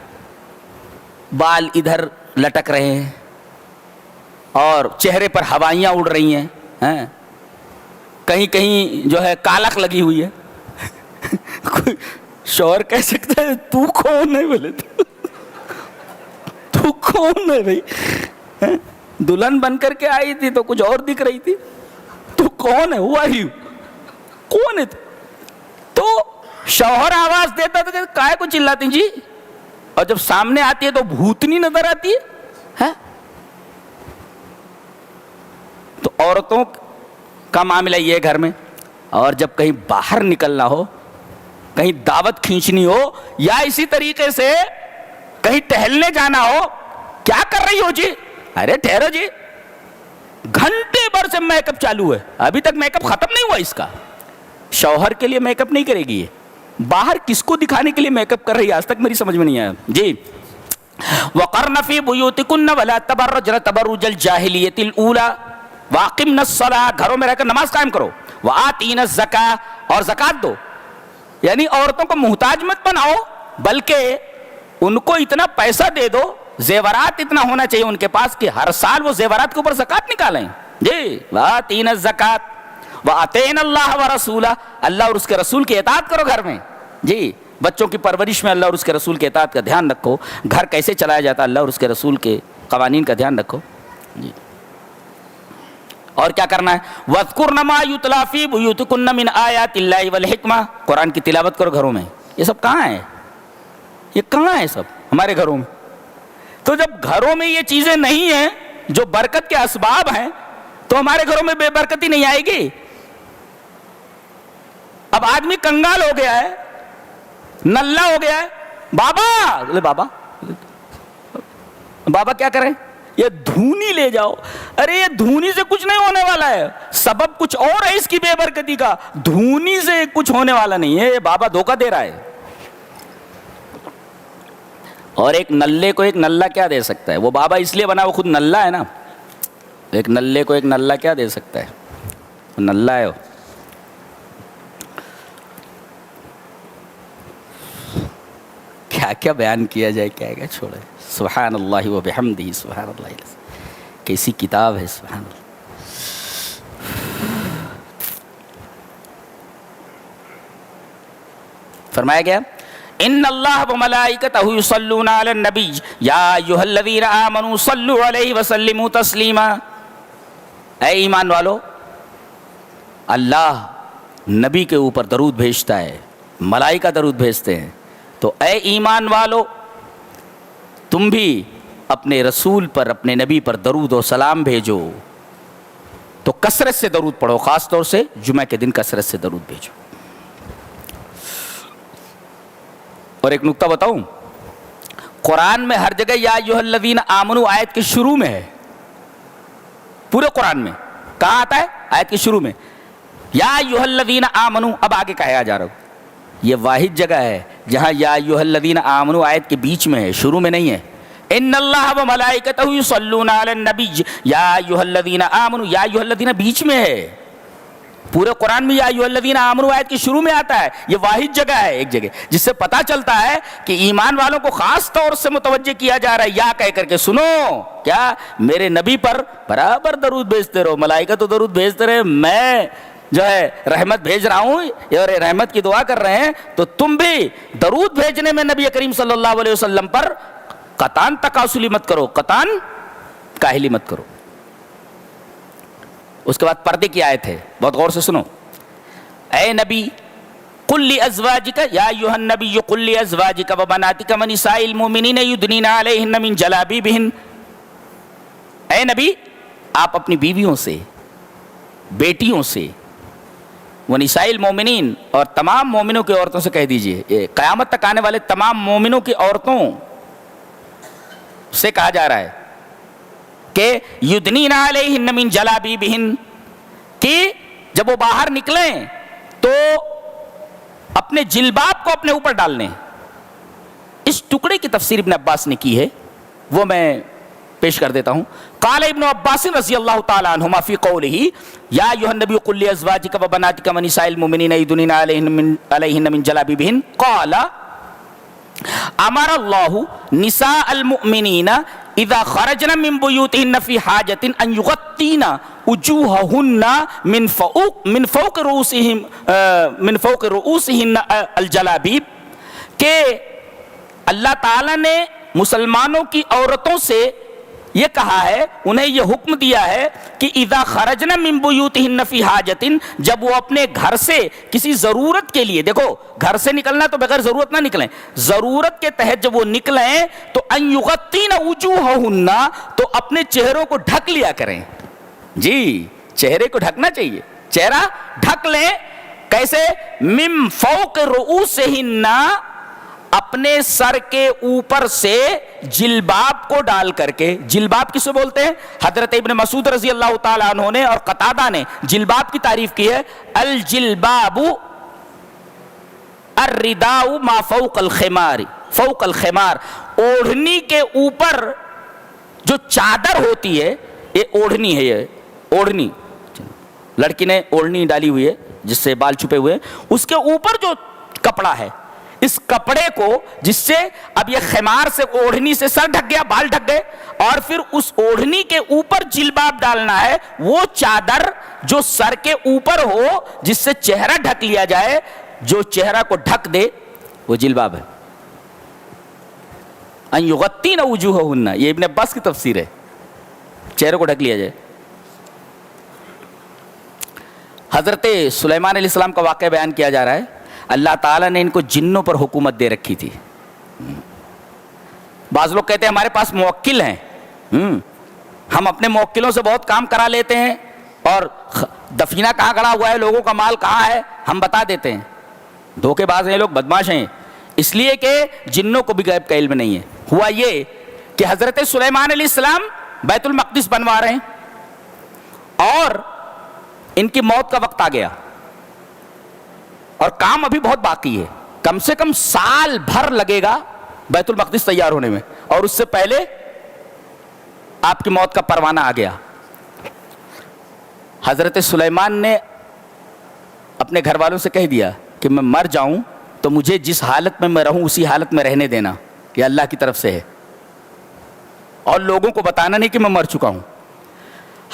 بال ادھر لٹک رہے ہیں اور چہرے پر ہوائیاں اڑ رہی ہیں, کہیں کہیں جو ہے کالک لگی ہوئی ہے. کوئی شوہر کہہ سکتا ہے تو کون ہے؟ بولے تو کون ہے بھائی؟ دلہن بن کر کے آئی تھی تو کچھ اور دکھ رہی تھی, تو کون ہے؟ ہوا ہی کون ہے؟ تو شوہر آواز دیتا تو کائے کو چلاتی جی, اور جب سامنے آتی ہے تو بھوتنی نظر آتی ہے. تو عورتوں کا معاملہ یہ گھر میں, اور جب کہیں باہر نکلنا ہو, کہیں دعوت کھینچنی ہو, یا اسی طریقے سے کہیں ٹہلنے جانا ہو, کیا کر رہی ہو جی؟ ارے ٹھہرو جی, گھنٹے بھر سے میک اپ چالو ہے, ابھی تک میک اپ ختم نہیں ہوا اس کا. شوہر کے لیے میک اپ نہیں کرے گی, باہر کس کو دکھانے کے لیے میک اپ کر رہی ہے, آج تک میری سمجھ میں نہیں آیا جی. وَقَرْنَ فِي بُيُوتِكُنَّ وَلَا تَبَرَّجْنَ تَبَرُّجَ الْجَاهِلِيَّةِ الْأُولَى وَأَقِمْنَ الصَّلَاةَ, گھروں میں رہ کر نماز قائم کرو. وَآتِينَ الزَّكَاةَ, اور زکات دو. یعنی عورتوں کو محتاج مت بناؤ, بلکہ ان کو اتنا پیسہ دے دو, زیورات اتنا ہونا چاہیے ان کے پاس کہ ہر سال وہ زیورات کے اوپر زکات نکالیں جی. وَآتِينَ الزَّكَاةَ وَأَطِيعْنَ اللَّهَ وَرَسُولَهُ, اللہ اور اس کے رسول کی اطاعت کرو گھر میں جی. بچوں کی پرورش میں اللہ اور اس کے رسول کے اطاعت کا دھیان رکھو. گھر کیسے چلایا جاتا ہے, اللہ اور اس کے رسول کے قوانین کا دھیان رکھو جی. اور کیا کرنا ہے؟ وَاذْكُرْنَ مَا يُتْلَىٰ فِي بُيُوتِكُنَّ مِنْ آيَاتِ اللَّهِ وَالْحِكْمَةِ, قرآن کی تلاوت کرو گھروں میں. یہ سب کہاں ہے؟ یہ کہاں ہے سب؟ ہمارے گھروں میں. تو جب گھروں میں یہ چیزیں نہیں ہیں جو برکت کے اسباب ہیں, تو ہمارے گھروں میں بے برکتی نہیں آئے گی. اب آدمی کنگال ہو گیا ہے, نلّا ہو گیا ہے, بابا بولے بابا بابا کیا کریں؟ یہ دھونی لے جاؤ. ارے یہ دھونی سے کچھ نہیں ہونے والا ہے, سبب کچھ اور ہے اس کی بے برکتی کا, دھونی سے کچھ ہونے والا نہیں ہے. بابا دھوکہ دے رہا ہے. اور ایک نلے کو ایک نلّا کیا دے سکتا ہے؟ وہ بابا اس لیے بنا, وہ خود نلّا ہے نا. ایک نلے کو ایک نلّا کیا دے سکتا ہے؟ وہ نلّا ہے. وہ کیا کیا بیان کیا جائے, کیا کیا چھوڑے. سبحان اللہ و بحمدہ, سبحان اللہ, کیسی کتاب ہے, سبحان اللہ. فرمایا گیا ان اللہ وملائکتہ یصلون علی النبی یا ایھا الذین آمنوا صلوا علیہ وسلموا تسلیما. اے ایمان والو, اللہ نبی کے اوپر درود بھیجتا ہے, ملائکہ درود بھیجتے ہیں. تو اے ایمان والو, تم بھی اپنے رسول پر, اپنے نبی پر درود و سلام بھیجو. تو کثرت سے درود پڑھو, خاص طور سے جمعہ کے دن کثرت سے درود بھیجو. اور ایک نکتہ بتاؤں, قرآن میں ہر جگہ یا ایھا الذین آمنوا آیت کے شروع میں ہے. پورے قرآن میں کہاں آتا ہے؟ آیت کے شروع میں یا ایھا الذین آمنوا. اب آگے کہا جا رہا ہو, یہ واحد جگہ ہے جہاں یا ایھا الذین آمنوا آیت کے بیچ میں ہے, شروع میں نہیں ہے. ان اللہ وملائکتہ یصلون علی النبی یا ایھا الذین آمنوا, یا ایھا الذین بیچ میں ہے. پورے قرآن میں یا ایھا الذین آمنوا آیت کے شروع میں آتا ہے. یہ واحد جگہ ہے, ایک جگہ, جس سے پتہ چلتا ہے کہ ایمان والوں کو خاص طور سے متوجہ کیا جا رہا ہے. یا کہہ کر کے سنو, کیا میرے نبی پر برابر درود بھیجتے رہو. ملائکہ تو درود بھیجتے رہے, میں جو ہے رحمت بھیج رہا ہوں اور رحمت کی دعا کر رہے ہیں, تو تم بھی درود بھیجنے میں نبی کریم صلی اللہ علیہ وسلم پر قطعاً تکاسلی مت کرو, قطعاً کاہلی مت کرو. اس کے بعد پردے کی آیت ہے, بہت غور سے سنو. اے نبی قل لازواجک یا ایھا النبی قل لازواجک وبناتک ونساء المؤمنین یدنین علیہن من جلابیبہن. اے نبی, آپ اپنی بیویوں سے, بیٹیوں سے, ونساء المؤمنین, اور تمام مومنوں کی عورتوں سے کہہ دیجئے, قیامت تک آنے والے تمام مومنوں کی عورتوں سے کہا جا رہا ہے کہ یدنین علیہن من جلابیبہن, کہ جب وہ باہر نکلیں تو اپنے جلباب کو اپنے اوپر ڈال لیں. اس ٹکڑے کی تفسیر ابن عباس نے کی ہے, وہ میں پیش کر دیتا ہوں. قال ابن عباس رضی اللہ تعالی عنہما فی قولہ یا ایھا النبی قل لازواجک وبناتک ونساء المؤمنین یدنین علیہن من جلابیبہن قال امر اللہ نساء المؤمنین اذا خرجن من بیوتہن فی حاجۃ ان یغطین وجوہہن من فوق رؤوسہن الجلابیب, کہ اللہ تعالیٰ نے مسلمانوں کی عورتوں سے یہ کہا ہے, انہیں یہ حکم دیا ہے کہ اذا خرجن من بیوتہن فی حاجۃ, جب وہ اپنے گھر سے کسی ضرورت کے لیے, دیکھو گھر سے نکلنا تو بغیر ضرورت نہ نکلیں, ضرورت کے تحت جب وہ نکلیں تو ان یغطین وجوہہن, تو اپنے چہروں کو ڈھک لیا کریں. جی چہرے کو ڈھکنا چاہیے, چہرہ ڈھک لیں. کیسے؟ من فوق رؤوسہن, اپنے سر کے اوپر سے جلباب کو ڈال کر کے. جلباب کسے بولتے ہیں؟ حضرت ابن مسعود رضی اللہ تعالیٰ عنہ نے اور قتادہ نے جلباب کی تعریف کی ہے, الجلباب الرداء ما فوق الخمار, فوق الخمار, اوڑھنی کے اوپر جو چادر ہوتی ہے, یہ اوڑھنی ہے, یہ اوڑھنی, لڑکی نے اوڑھنی ڈالی ہوئی ہے جس سے بال چھپے ہوئے, اس کے اوپر جو کپڑا ہے, اس کپڑے کو, جس سے اب یہ خمار سے اوڑھنی سے سر ڈھک گیا, بال ڈھک گئے, اور پھر اس اوڑھنی کے اوپر جلباب ڈالنا ہے. وہ چادر جو سر کے اوپر ہو, جس سے چہرہ ڈھک لیا جائے, جو چہرہ کو ڈھک دے, وہ جلباب ہے. ان یغطین وجوہہن, یہ ابن عباس کی تفسیر ہے, چہرے کو ڈھک لیا جائے. حضرت سلیمان علیہ السلام کا واقعہ بیان کیا جا رہا ہے. اللہ تعالیٰ نے ان کو جنوں پر حکومت دے رکھی تھی. بعض لوگ کہتے ہیں ہمارے پاس موکل ہیں, ہم اپنے موکلوں سے بہت کام کرا لیتے ہیں, اور دفینہ کہاں کھڑا ہوا ہے, لوگوں کا مال کہاں ہے, ہم بتا دیتے ہیں. دھوکے باز ہیں لوگ, بدماش ہیں, اس لیے کہ جنوں کو بھی غیب کا علم نہیں ہے. ہوا یہ کہ حضرت سلیمان علیہ السلام بیت المقدس بنوا رہے ہیں اور ان کی موت کا وقت آ گیا, اور کام ابھی بہت باقی ہے, کم سے کم سال بھر لگے گا بیت المقدس تیار ہونے میں, اور اس سے پہلے آپ کی موت کا پروانہ آ گیا. حضرت سلیمان نے اپنے گھر والوں سے کہہ دیا کہ میں مر جاؤں تو مجھے جس حالت میں رہوں اسی حالت میں رہنے دینا, یہ اللہ کی طرف سے ہے, اور لوگوں کو بتانا نہیں کہ میں مر چکا ہوں.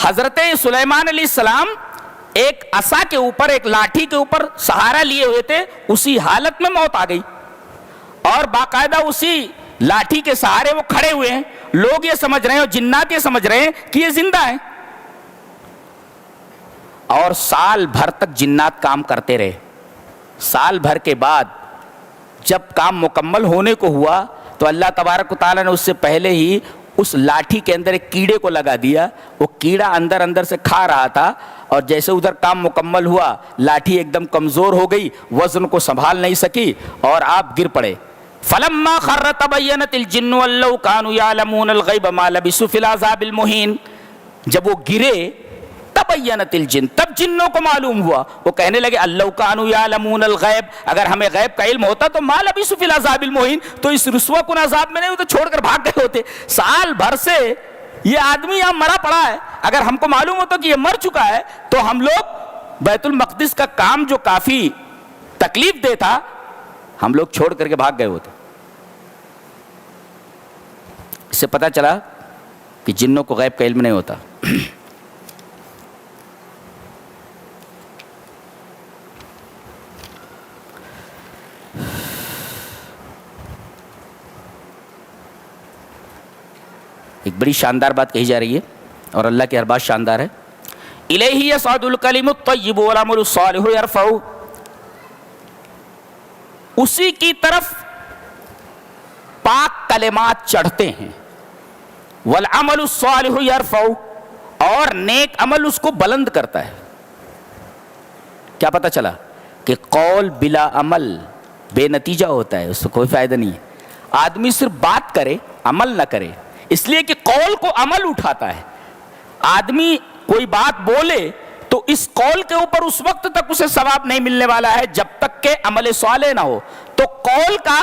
حضرت سلیمان علیہ السلام ایک عصا کے اوپر, ایک لاٹھی کے اوپر سہارا لیے ہوئے تھے, اسی حالت میں موت آ گئی, اور باقاعدہ اسی لاٹھی کے سہارے وہ کھڑے ہوئے ہیں. لوگ یہ سمجھ رہے ہیں, اور جنات یہ سمجھ رہے ہیں کہ یہ زندہ ہیں, اور سال بھر تک جنات کام کرتے رہے. سال بھر کے بعد جب کام مکمل ہونے کو ہوا تو اللہ تبارک و تعالیٰ نے اس سے پہلے ہی اس لاٹھی کے اندر ایک کیڑے کو لگا دیا. وہ کیڑا اندر اندر سے کھا رہا تھا, اور جیسے ادھر کام مکمل ہوا, لاٹھی ایک دم کمزور ہو گئی, وزن کو سنبھال نہیں سکی, اور آپ گر پڑے. فلما خر تبینت الجن ان لو كانوا يعلمون الغیب ما لبثوا فی العذاب المہین, جب وہ گرے تبینت الجن, تب جنوں کو معلوم ہوا. وہ کہنے لگے اللہ کانوا یعلمون الغیب, اگر ہمیں غیب کا علم ہوتا تو ما لبثوا فی العذاب المہین, تو اس رسوا کن عذاب میں نہیں ہوتے, چھوڑ کر بھاگ گئے ہوتے. سال بھر سے یہ آدمی یہاں مرا پڑا ہے, اگر ہم کو معلوم ہوتا کہ یہ مر چکا ہے تو ہم لوگ بیت المقدس کا کام جو کافی تکلیف دہ تھا, ہم لوگ چھوڑ کر کے بھاگ گئے ہوتے. اس سے پتہ چلا کہ جنوں کو غیب کا علم نہیں ہوتا. ایک بڑی شاندار بات کہی جا رہی ہے, اور اللہ کی ہر بات شاندار ہے. الیہ یصعد الکلم الطیب والعمل الصالح یرفع, اسی کی طرف پاک کلمات چڑھتے ہیں. والعمل الصالح یرفع, اور نیک عمل اس کو بلند کرتا ہے. کیا پتہ چلا کہ قول بلا عمل بے نتیجہ ہوتا ہے, اس سے کوئی فائدہ نہیں ہے. آدمی صرف بات کرے, عمل نہ کرے, اس لیے کہ قول کو عمل اٹھاتا ہے. آدمی کوئی بات بولے تو اس قول کے اوپر اس وقت تک اسے ثواب نہیں ملنے والا ہے جب تک کہ عمل صالح نہ ہو. تو قول کا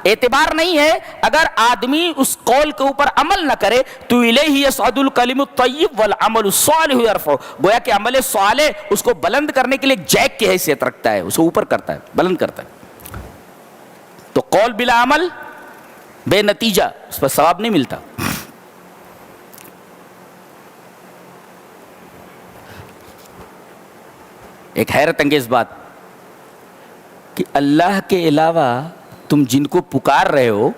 اعتبار نہیں ہے. اگر آدمی اس قول کے اوپر عمل نہ کرے تو الیہ یصعد الکلم الطیب والعمل الصالح یرفع، گویا کہ عمل صالح اس کو بلند کرنے کے لیے ایک جیک کی حیثیت رکھتا ہے، اسے اوپر کرتا ہے، بلند کرتا ہے. تو قول بلا عمل بے نتیجہ، اس پر ثواب نہیں ملتا. ایک حیرت انگیز بات کہ اللہ کے علاوہ تم جن کو پکار رہے ہو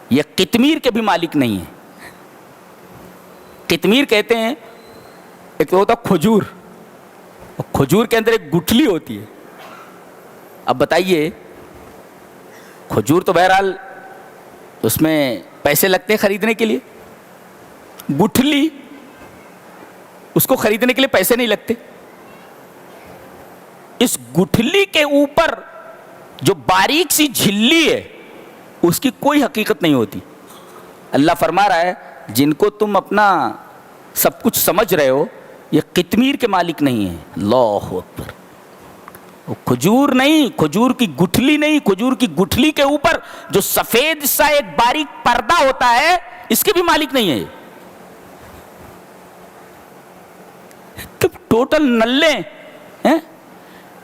یہ قطمیر کے بھی مالک نہیں ہیں. قطمیر کہتے ہیں ایک تو ہوتا کھجور، کھجور کے اندر ایک گٹھلی ہوتی ہے. اب بتائیے کھجور تو بہرحال اس میں پیسے لگتے ہیں خریدنے کے لیے، گٹھلی اس کو خریدنے کے لیے پیسے نہیں لگتے. اس گٹھلی کے اوپر جو باریک سی جھلی ہے اس کی کوئی حقیقت نہیں ہوتی. اللہ فرما رہا ہے جن کو تم اپنا سب کچھ سمجھ رہے ہو یہ قطمیر کے مالک نہیں ہیں. اللہ اکبر. کھجور نہیں، کھجور کی گٹھلی نہیں، کھجور کی گٹھلی کے اوپر جو سفید سا ایک باریک پردہ ہوتا ہے اس کے بھی مالک نہیں ہے. تم ٹوٹل نلے ہیں.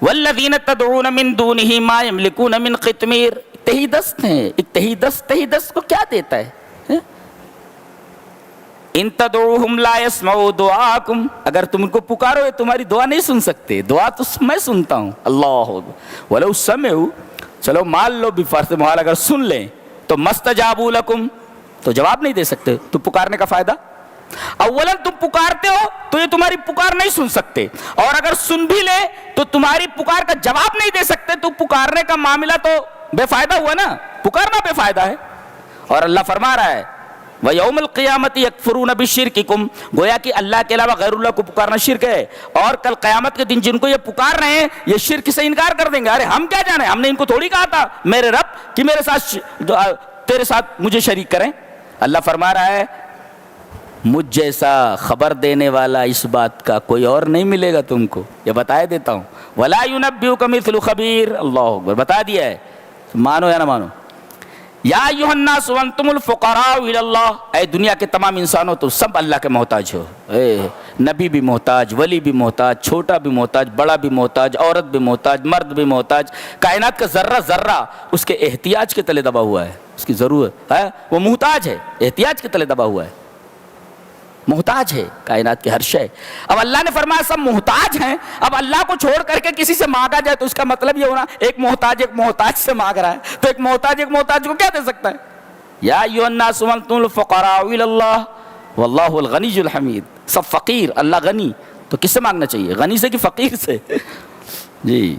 والذین تدعون من دونہ ما یملکون من قطمیر. تہی دست ہیں. ایک تہی دست کو کیا دیتا ہے؟ ان تدعوہم لا یسمعوا دعاکم. اگر تم ان کو پکارو تمہاری دعا نہیں سن سکتے، دعا تو میں سنتا ہوں. اللہ ولو سمعوا، چلو مان لو بفرض محال اگر سن لیں تو مستجابوا لکم، تو جواب نہیں دے سکتے. تو پکارنے کا فائدہ، اولا تم پکارتے ہو تو یہ تمہاری پکار نہیں سن سکتے، اور اگر سن بھی لے تو تمہاری پکار کا جواب نہیں دے سکتے. تو پکارنے کا معاملہ تو بے فائدہ ہوا نا، پکارنا بے فائدہ ہے. اور اللہ فرما رہا ہے وَيَوْمَ الْقِيَامَةِ يَكْفُرُونَ بِشِرْكِكُمْ، گویا کہ اللہ کے علاوہ غیر اللہ کو پکارنا شرک ہے. اور کل قیامت کے دن جن کو یہ پکار رہے ہیں یہ شرک سے انکار کر دیں گے. ارے ہم کیا جانے، ہم نے ان کو تھوڑی کہا تھا میرے رب کہ میرے ساتھ تیرے ساتھ مجھے شریک کریں. اللہ فرما رہا ہے مجھ جیسا خبر دینے والا اس بات کا کوئی اور نہیں ملے گا تم کو. یہ بتائے دیتا ہوں وَلَا يُنَبِّئُكَ مِثْلُ خَبِيرٍ. اللہ اکبر. بتا دیا ہے، مانو یا نہ مانو. یا ایھا الناس وانتم الفقراء الی اللہ، اے دنیا کے تمام انسانوں تو سب اللہ کے محتاج ہو. نبی بھی محتاج، ولی بھی محتاج، چھوٹا بھی محتاج، بڑا بھی محتاج، عورت بھی محتاج، مرد بھی محتاج. کائنات کا ذرہ ذرہ اس کے احتیاج کے تلے دبا ہوا ہے. اس کی ضرورت ہے، وہ محتاج ہے، احتیاج کے تلے دبا ہوا ہے، محتاج ہے کائنات کے ہر شے. اب اللہ نے فرمایا سب محتاج ہیں. اب اللہ کو چھوڑ کر کے کسی سے مانگا جائے تو اس کا مطلب یہ ہونا ایک محتاج سے مانگ رہا ہے، تو ایک محتاج کو کیا دے سکتا ہے؟ یا ایھا الناس وانتم الفقراء الی اللہ واللہ الغنی الحمید. سب فقیر، اللہ غنی. تو کس سے مانگنا چاہیے، غنی سے کہ فقیر سے؟ جی.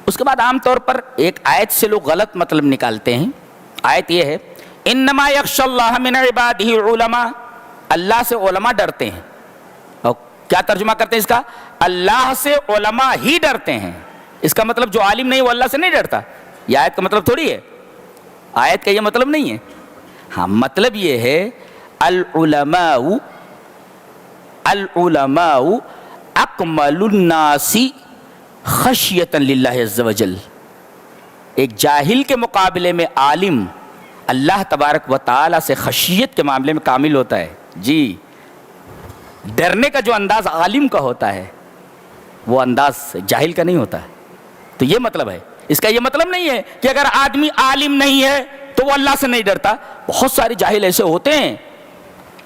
اس کے بعد عام طور پر ایک آیت سے لوگ غلط مطلب نکالتے ہیں. آیت یہ ہے انما یخشی اللہ من عبادہ العلماء، اللہ سے علماء ڈرتے ہیں. اور کیا ترجمہ کرتے ہیں اس کا؟ اللہ سے علماء ہی ڈرتے ہیں. اس کا مطلب جو عالم نہیں وہ اللہ سے نہیں ڈرتا. یہ آیت کا مطلب تھوڑی ہے، آیت کا یہ مطلب نہیں ہے. ہاں مطلب یہ ہے العلماء اکمل الناس خشیۃ للہ عز وجل. ایک جاہل کے مقابلے میں عالم اللہ تبارک و تعالی سے خشیت کے معاملے میں کامل ہوتا ہے. جی. ڈرنے کا جو انداز عالم کا ہوتا ہے وہ انداز جاہل کا نہیں ہوتا ہے. تو یہ مطلب ہے. اس کا یہ مطلب نہیں ہے کہ اگر آدمی عالم نہیں ہے تو وہ اللہ سے نہیں ڈرتا. بہت سارے جاہل ایسے ہوتے ہیں،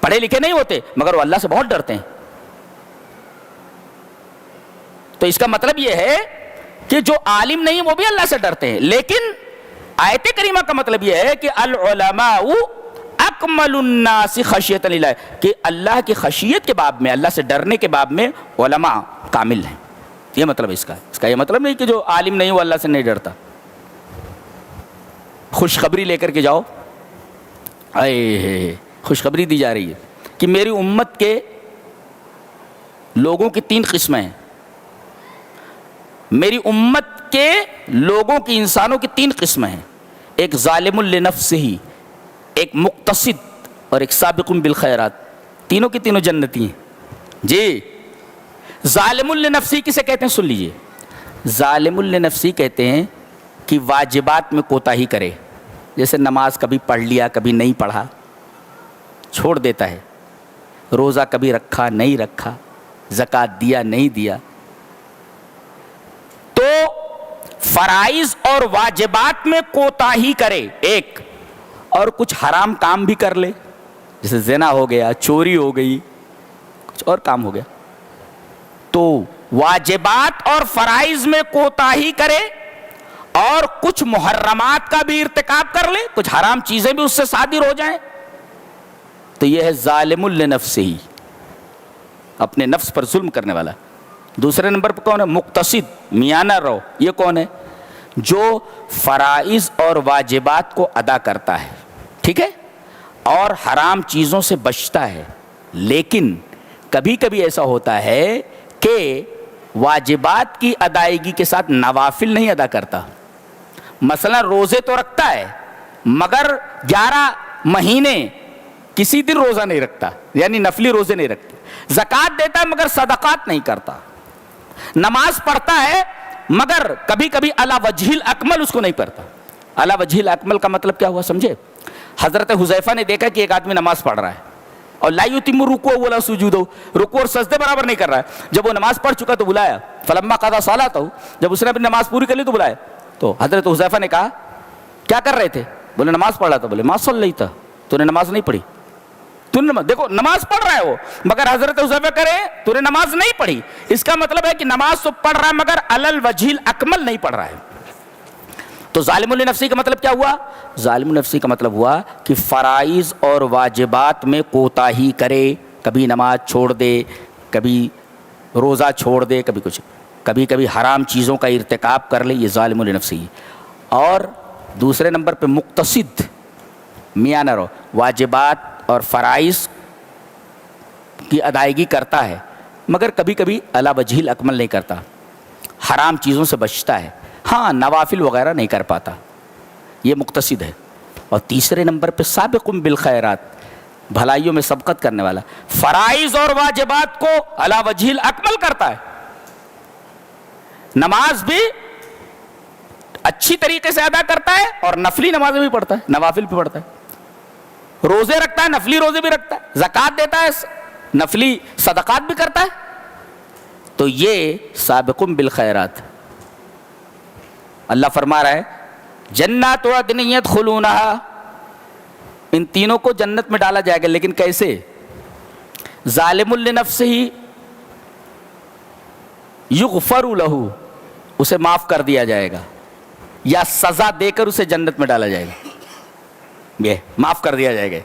پڑھے لکھے نہیں ہوتے مگر وہ اللہ سے بہت ڈرتے ہیں. تو اس کا مطلب یہ ہے کہ جو عالم نہیں وہ بھی اللہ سے ڈرتے ہیں. لیکن آیت کریمہ کا مطلب یہ ہے کہ العلماء اکمل الناس خشیۃ للہ، کہ اللہ کی خشیت کے باب میں، اللہ سے ڈرنے کے باب میں علماء کامل ہیں. یہ مطلب اس کا یہ مطلب نہیں کہ جو عالم نہیں وہ اللہ سے نہیں ڈرتا. خوشخبری لے کر کے جاؤ، خوشخبری دی جا رہی ہے کہ میری امت کے لوگوں کی 3 قسمیں ہیں. میری امت کے لوگوں کی، انسانوں کی 3 قسمیں ہیں. ایک ظالم لنفسہ، ایک مقتصد، اور ایک سابق بالخیرات. تینوں کی تینوں جنتی ہیں. جی ظالم لنفسی کسے کہتے ہیں؟ سن لیجئے. ظالم لنفسی کہتے ہیں کہ واجبات میں کوتاہی کرے. جیسے نماز کبھی پڑھ لیا کبھی نہیں پڑھا, چھوڑ دیتا ہے. روزہ کبھی رکھا نہیں رکھا, زکوٰۃ دیا نہیں دیا. تو فرائض اور واجبات میں کوتاہی کرے ایک, اور کچھ حرام کام بھی کر لے, جیسے زنا ہو گیا, چوری ہو گئی, کچھ اور کام ہو گیا. تو واجبات اور فرائض میں کوتاہی کرے اور کچھ محرمات کا بھی ارتکاب کر لے, کچھ حرام چیزیں بھی اس سے صادر ہو جائیں, تو یہ ہے ظالم لنفسہ, اپنے نفس پر ظلم کرنے والا. دوسرے نمبر پر کون ہے؟ مقتصد, میانہ رو. یہ کون ہے؟ جو فرائض اور واجبات کو ادا کرتا ہے, ٹھیک ہے, اور حرام چیزوں سے بچتا ہے. لیکن کبھی کبھی ایسا ہوتا ہے کہ واجبات کی ادائیگی کے ساتھ نوافل نہیں ادا کرتا. مثلا روزے تو رکھتا ہے مگر 11 مہینے کسی دن روزہ نہیں رکھتا, یعنی نفلی روزے نہیں رکھتے. زکوٰۃ دیتا ہے مگر صدقات نہیں کرتا. نماز پڑھتا ہے مگر کبھی کبھی علی وجہ الاکمل اس کو نہیں پڑھتا. علی وجہ الاکمل کا مطلب کیا ہوا سمجھے؟ حضرت حذیفہ نے دیکھا کہ ایک آدمی نماز پڑھ رہا ہے اور لا یتم رکوع ولا سجود, رکوع اور سجدے برابر نہیں کر رہا ہے. جب وہ نماز پڑھ چکا تو بلایا, فلما قضى صلاته, جب اس نے اپنی نماز پوری کر لی تو بلایا. تو حضرت حذیفہ نے کہا کیا کر رہے تھے؟ بولے نماز پڑھ رہا تھا. بولے ما صلیت, تو نے نماز نہیں پڑھی. دیکھو نماز پڑھ رہا ہے وہ, مگر حضرت حذیفہ کرے تو نے نماز نہیں پڑھی. اس کا مطلب ہے کہ نماز تو پڑھ رہا ہے مگر علی الوجہ الاکمل نہیں پڑھ رہا ہے. تو ظالم لنفسی کا مطلب کیا ہوا؟ ظالم لنفسی کا مطلب ہوا کہ فرائض اور واجبات میں کوتاہی کرے, کبھی نماز چھوڑ دے, کبھی روزہ چھوڑ دے, کبھی کچھ, کبھی کبھی حرام چیزوں کا ارتکاب کر لے. یہ ظالم لنفسی. اور دوسرے نمبر پہ مقتصد, میانہ رو, واجبات اور فرائض کی ادائیگی کرتا ہے مگر کبھی کبھی علی وجہ الاکمل نہیں کرتا, حرام چیزوں سے بچتا ہے, ہاں نوافل وغیرہ نہیں کر پاتا. یہ مقتصد ہے. اور تیسرے نمبر پہ سابق بالخیرات, بھلائیوں میں سبقت کرنے والا, فرائض اور واجبات کو علی وجہ الاکمل کرتا ہے. نماز بھی اچھی طریقے سے ادا کرتا ہے اور نفلی نمازیں بھی پڑھتا ہے, نوافل بھی پڑھتا ہے. روزے رکھتا ہے, نفلی روزے بھی رکھتا ہے, زکوٰۃ دیتا ہے, نفلی صدقات بھی کرتا ہے. تو یہ سابق بالخیرات. اللہ فرما رہا ہے جنات عدن یدخلونہا, ان تینوں کو جنت میں ڈالا جائے گا. لیکن کیسے؟ ظالم لنفسہ یغفر لہ, اسے معاف کر دیا جائے گا, یا سزا دے کر اسے جنت میں ڈالا جائے گا. یہ معاف کر دیا جائے گا,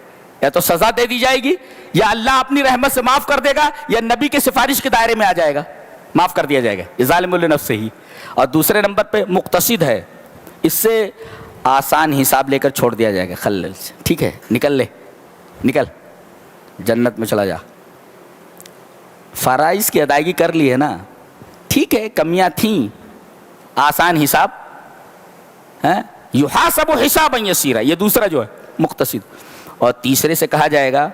یا تو سزا دے دی جائے گی, یا اللہ اپنی رحمت سے معاف کر دے گا, یا نبی کے سفارش کے دائرے میں آ جائے گا, معاف کر دیا جائے گا. یہ ظالم لنفسہ ہی. اور دوسرے نمبر پہ مقتصد ہے, اس سے آسان حساب لے کر چھوڑ دیا جائے گا, خلل سے, ٹھیک ہے, نکل لے, نکل جنت میں چلا جا. فرائض کی ادائیگی کر لی ہے نا, ٹھیک ہے, کمیاں تھیں, آسان حساب ہے, یحاسب حسابا یسیرا. یہ دوسرا جو ہے مقتصد. اور تیسرے سے کہا جائے گا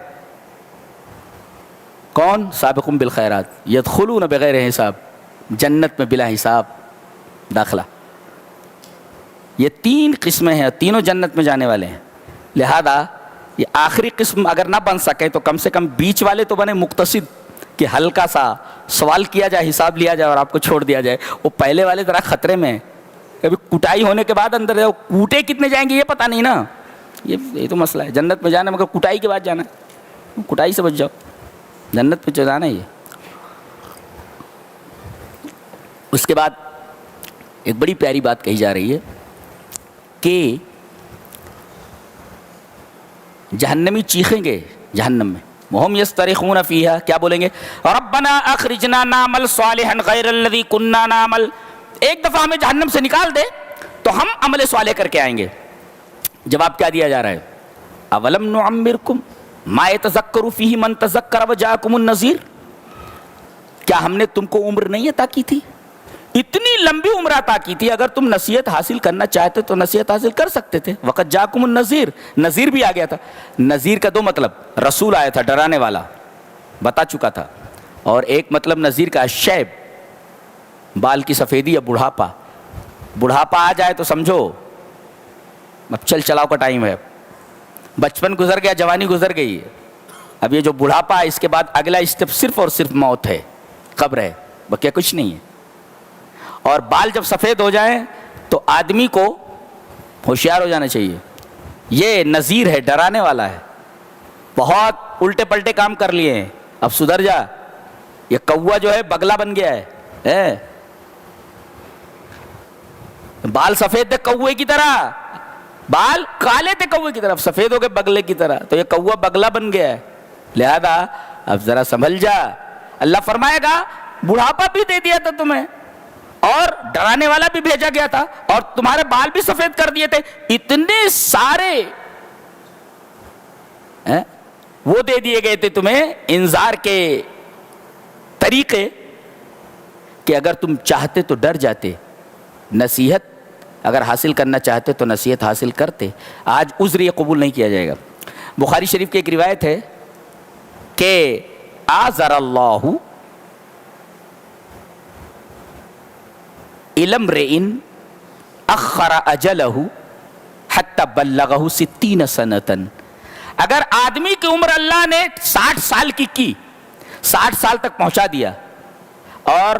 کون؟ سابقون بالخیرات, یدخلون بغیر حساب, جنت میں بلا حساب داخلہ. یہ 3 قسمیں ہیں, تینوں جنت میں جانے والے ہیں. لہذا یہ آخری قسم اگر نہ بن سکے تو کم سے کم بیچ والے تو بنے مقتصد, کہ ہلکا سا سوال کیا جائے, حساب لیا جائے اور آپ کو چھوڑ دیا جائے. وہ پہلے والے ذرا خطرے میں, کبھی کٹائی ہونے کے بعد اندر جاؤ, کوٹے کتنے جائیں گے یہ پتہ نہیں نا. یہ تو مسئلہ ہے. جنت میں جانا مگر کٹائی کے بعد جانا ہے, کٹائی سے بچ جاؤ, جنت میں جانا ہے. یہ اس کے بعد ایک بڑی پیاری بات کہی جا رہی ہے کہ جہنمی چیخیں گے جہنم میں, وہم یسترخون فیہا, کیا بولیں گے؟ ربنا اخرجنا نعمل صالحا غیر الذی کننا نعمل. ایک دفعہ ہمیں جہنم سے نکال دے تو ہم عمل صالح کر کے آئیں گے. جواب کیا دیا جا رہا ہے؟ اولم نعمرکم ما یتذکر فیہ من تذکر وجاءکم النذیر. کیا ہم نے تم کو عمر نہیں عطا کی تھی؟ اتنی لمبی عمر عطا کی تھی, اگر تم نصیحت حاصل کرنا چاہتے تو نصیحت حاصل کر سکتے تھے. وقت جاکم النذیر, نذیر بھی آ گیا تھا. نذیر کا 2 مطلب, رسول آیا تھا ڈرانے والا, بتا چکا تھا. اور ایک مطلب نذیر کا شیب, بال کی سفیدی یا بڑھاپا. بڑھاپا آ جائے تو سمجھو اب چل چلاؤ کا ٹائم ہے, بچپن گزر گیا, جوانی گزر گئی, اب یہ جو بڑھاپا ہے اس کے بعد اگلا اسٹیپ صرف اور صرف موت ہے, قبر ہے, بقیہ کچھ نہیں ہے. اور بال جب سفید ہو جائیں تو آدمی کو ہوشیار ہو جانا چاہیے. یہ نذیر ہے, ڈرانے والا ہے. بہت الٹے پلٹے کام کر لیے ہیں, اب سدھر جا. یہ کوا جو ہے بگلا بن گیا ہے, بال سفید تھے کوے کی طرح, بال کالے تھے کوے کی طرح, سفید ہو گئے بگلے کی طرح, تو یہ کوا بگلا بن گیا ہے. لہذا اب ذرا سنبھل جا. اللہ فرمائے گا بڑھاپا بھی دے دیا تھا تمہیں, اور ڈرانے والا بھی بھیجا گیا تھا, اور تمہارے بال بھی سفید کر دیے تھے. اتنے سارے وہ دے دیے گئے تھے تمہیں انذار کے طریقے کہ اگر تم چاہتے تو ڈر جاتے, نصیحت اگر حاصل کرنا چاہتے تو نصیحت حاصل کرتے. آج عذر یہ قبول نہیں کیا جائے گا. بخاری شریف کی ایک روایت ہے کہ آذر اللہ الی امرئ اخر اجلہ حتی بلغہ 60 سنۃ. اگر آدمی کی عمر اللہ نے 60 سال کی 60 سال تک پہنچا دیا اور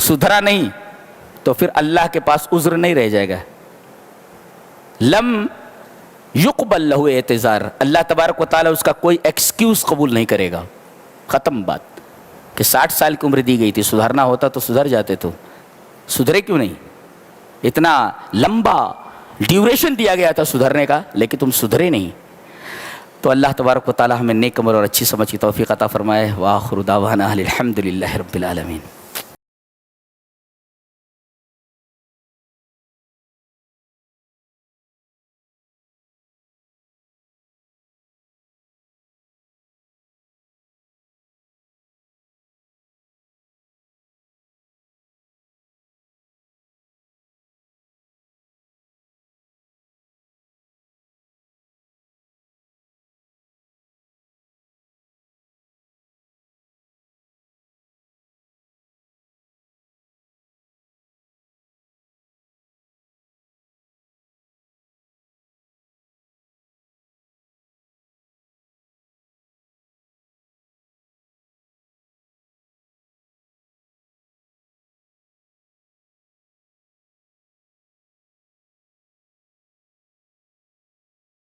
سدھرا نہیں, تو پھر اللہ کے پاس عذر نہیں رہ جائے گا. لم یقبل لہ اعتذار, اللہ تبارک و تعالیٰ اس کا کوئی ایکسکیوز قبول نہیں کرے گا. ختم بات. کہ 60 سال کی عمر دی گئی تھی, سدھرنا ہوتا تو سدھر جاتے, تو سدھرے کیوں نہیں؟ اتنا لمبا ڈیوریشن دیا گیا تھا سدھرنے کا, لیکن تم سدھرے نہیں. تو اللہ تبارک و تعالیٰ ہمیں نیک عمل اور اچھی سمجھ کی توفیق عطا فرمائے. وآخر دعوانا الحمد للہ رب العالمین.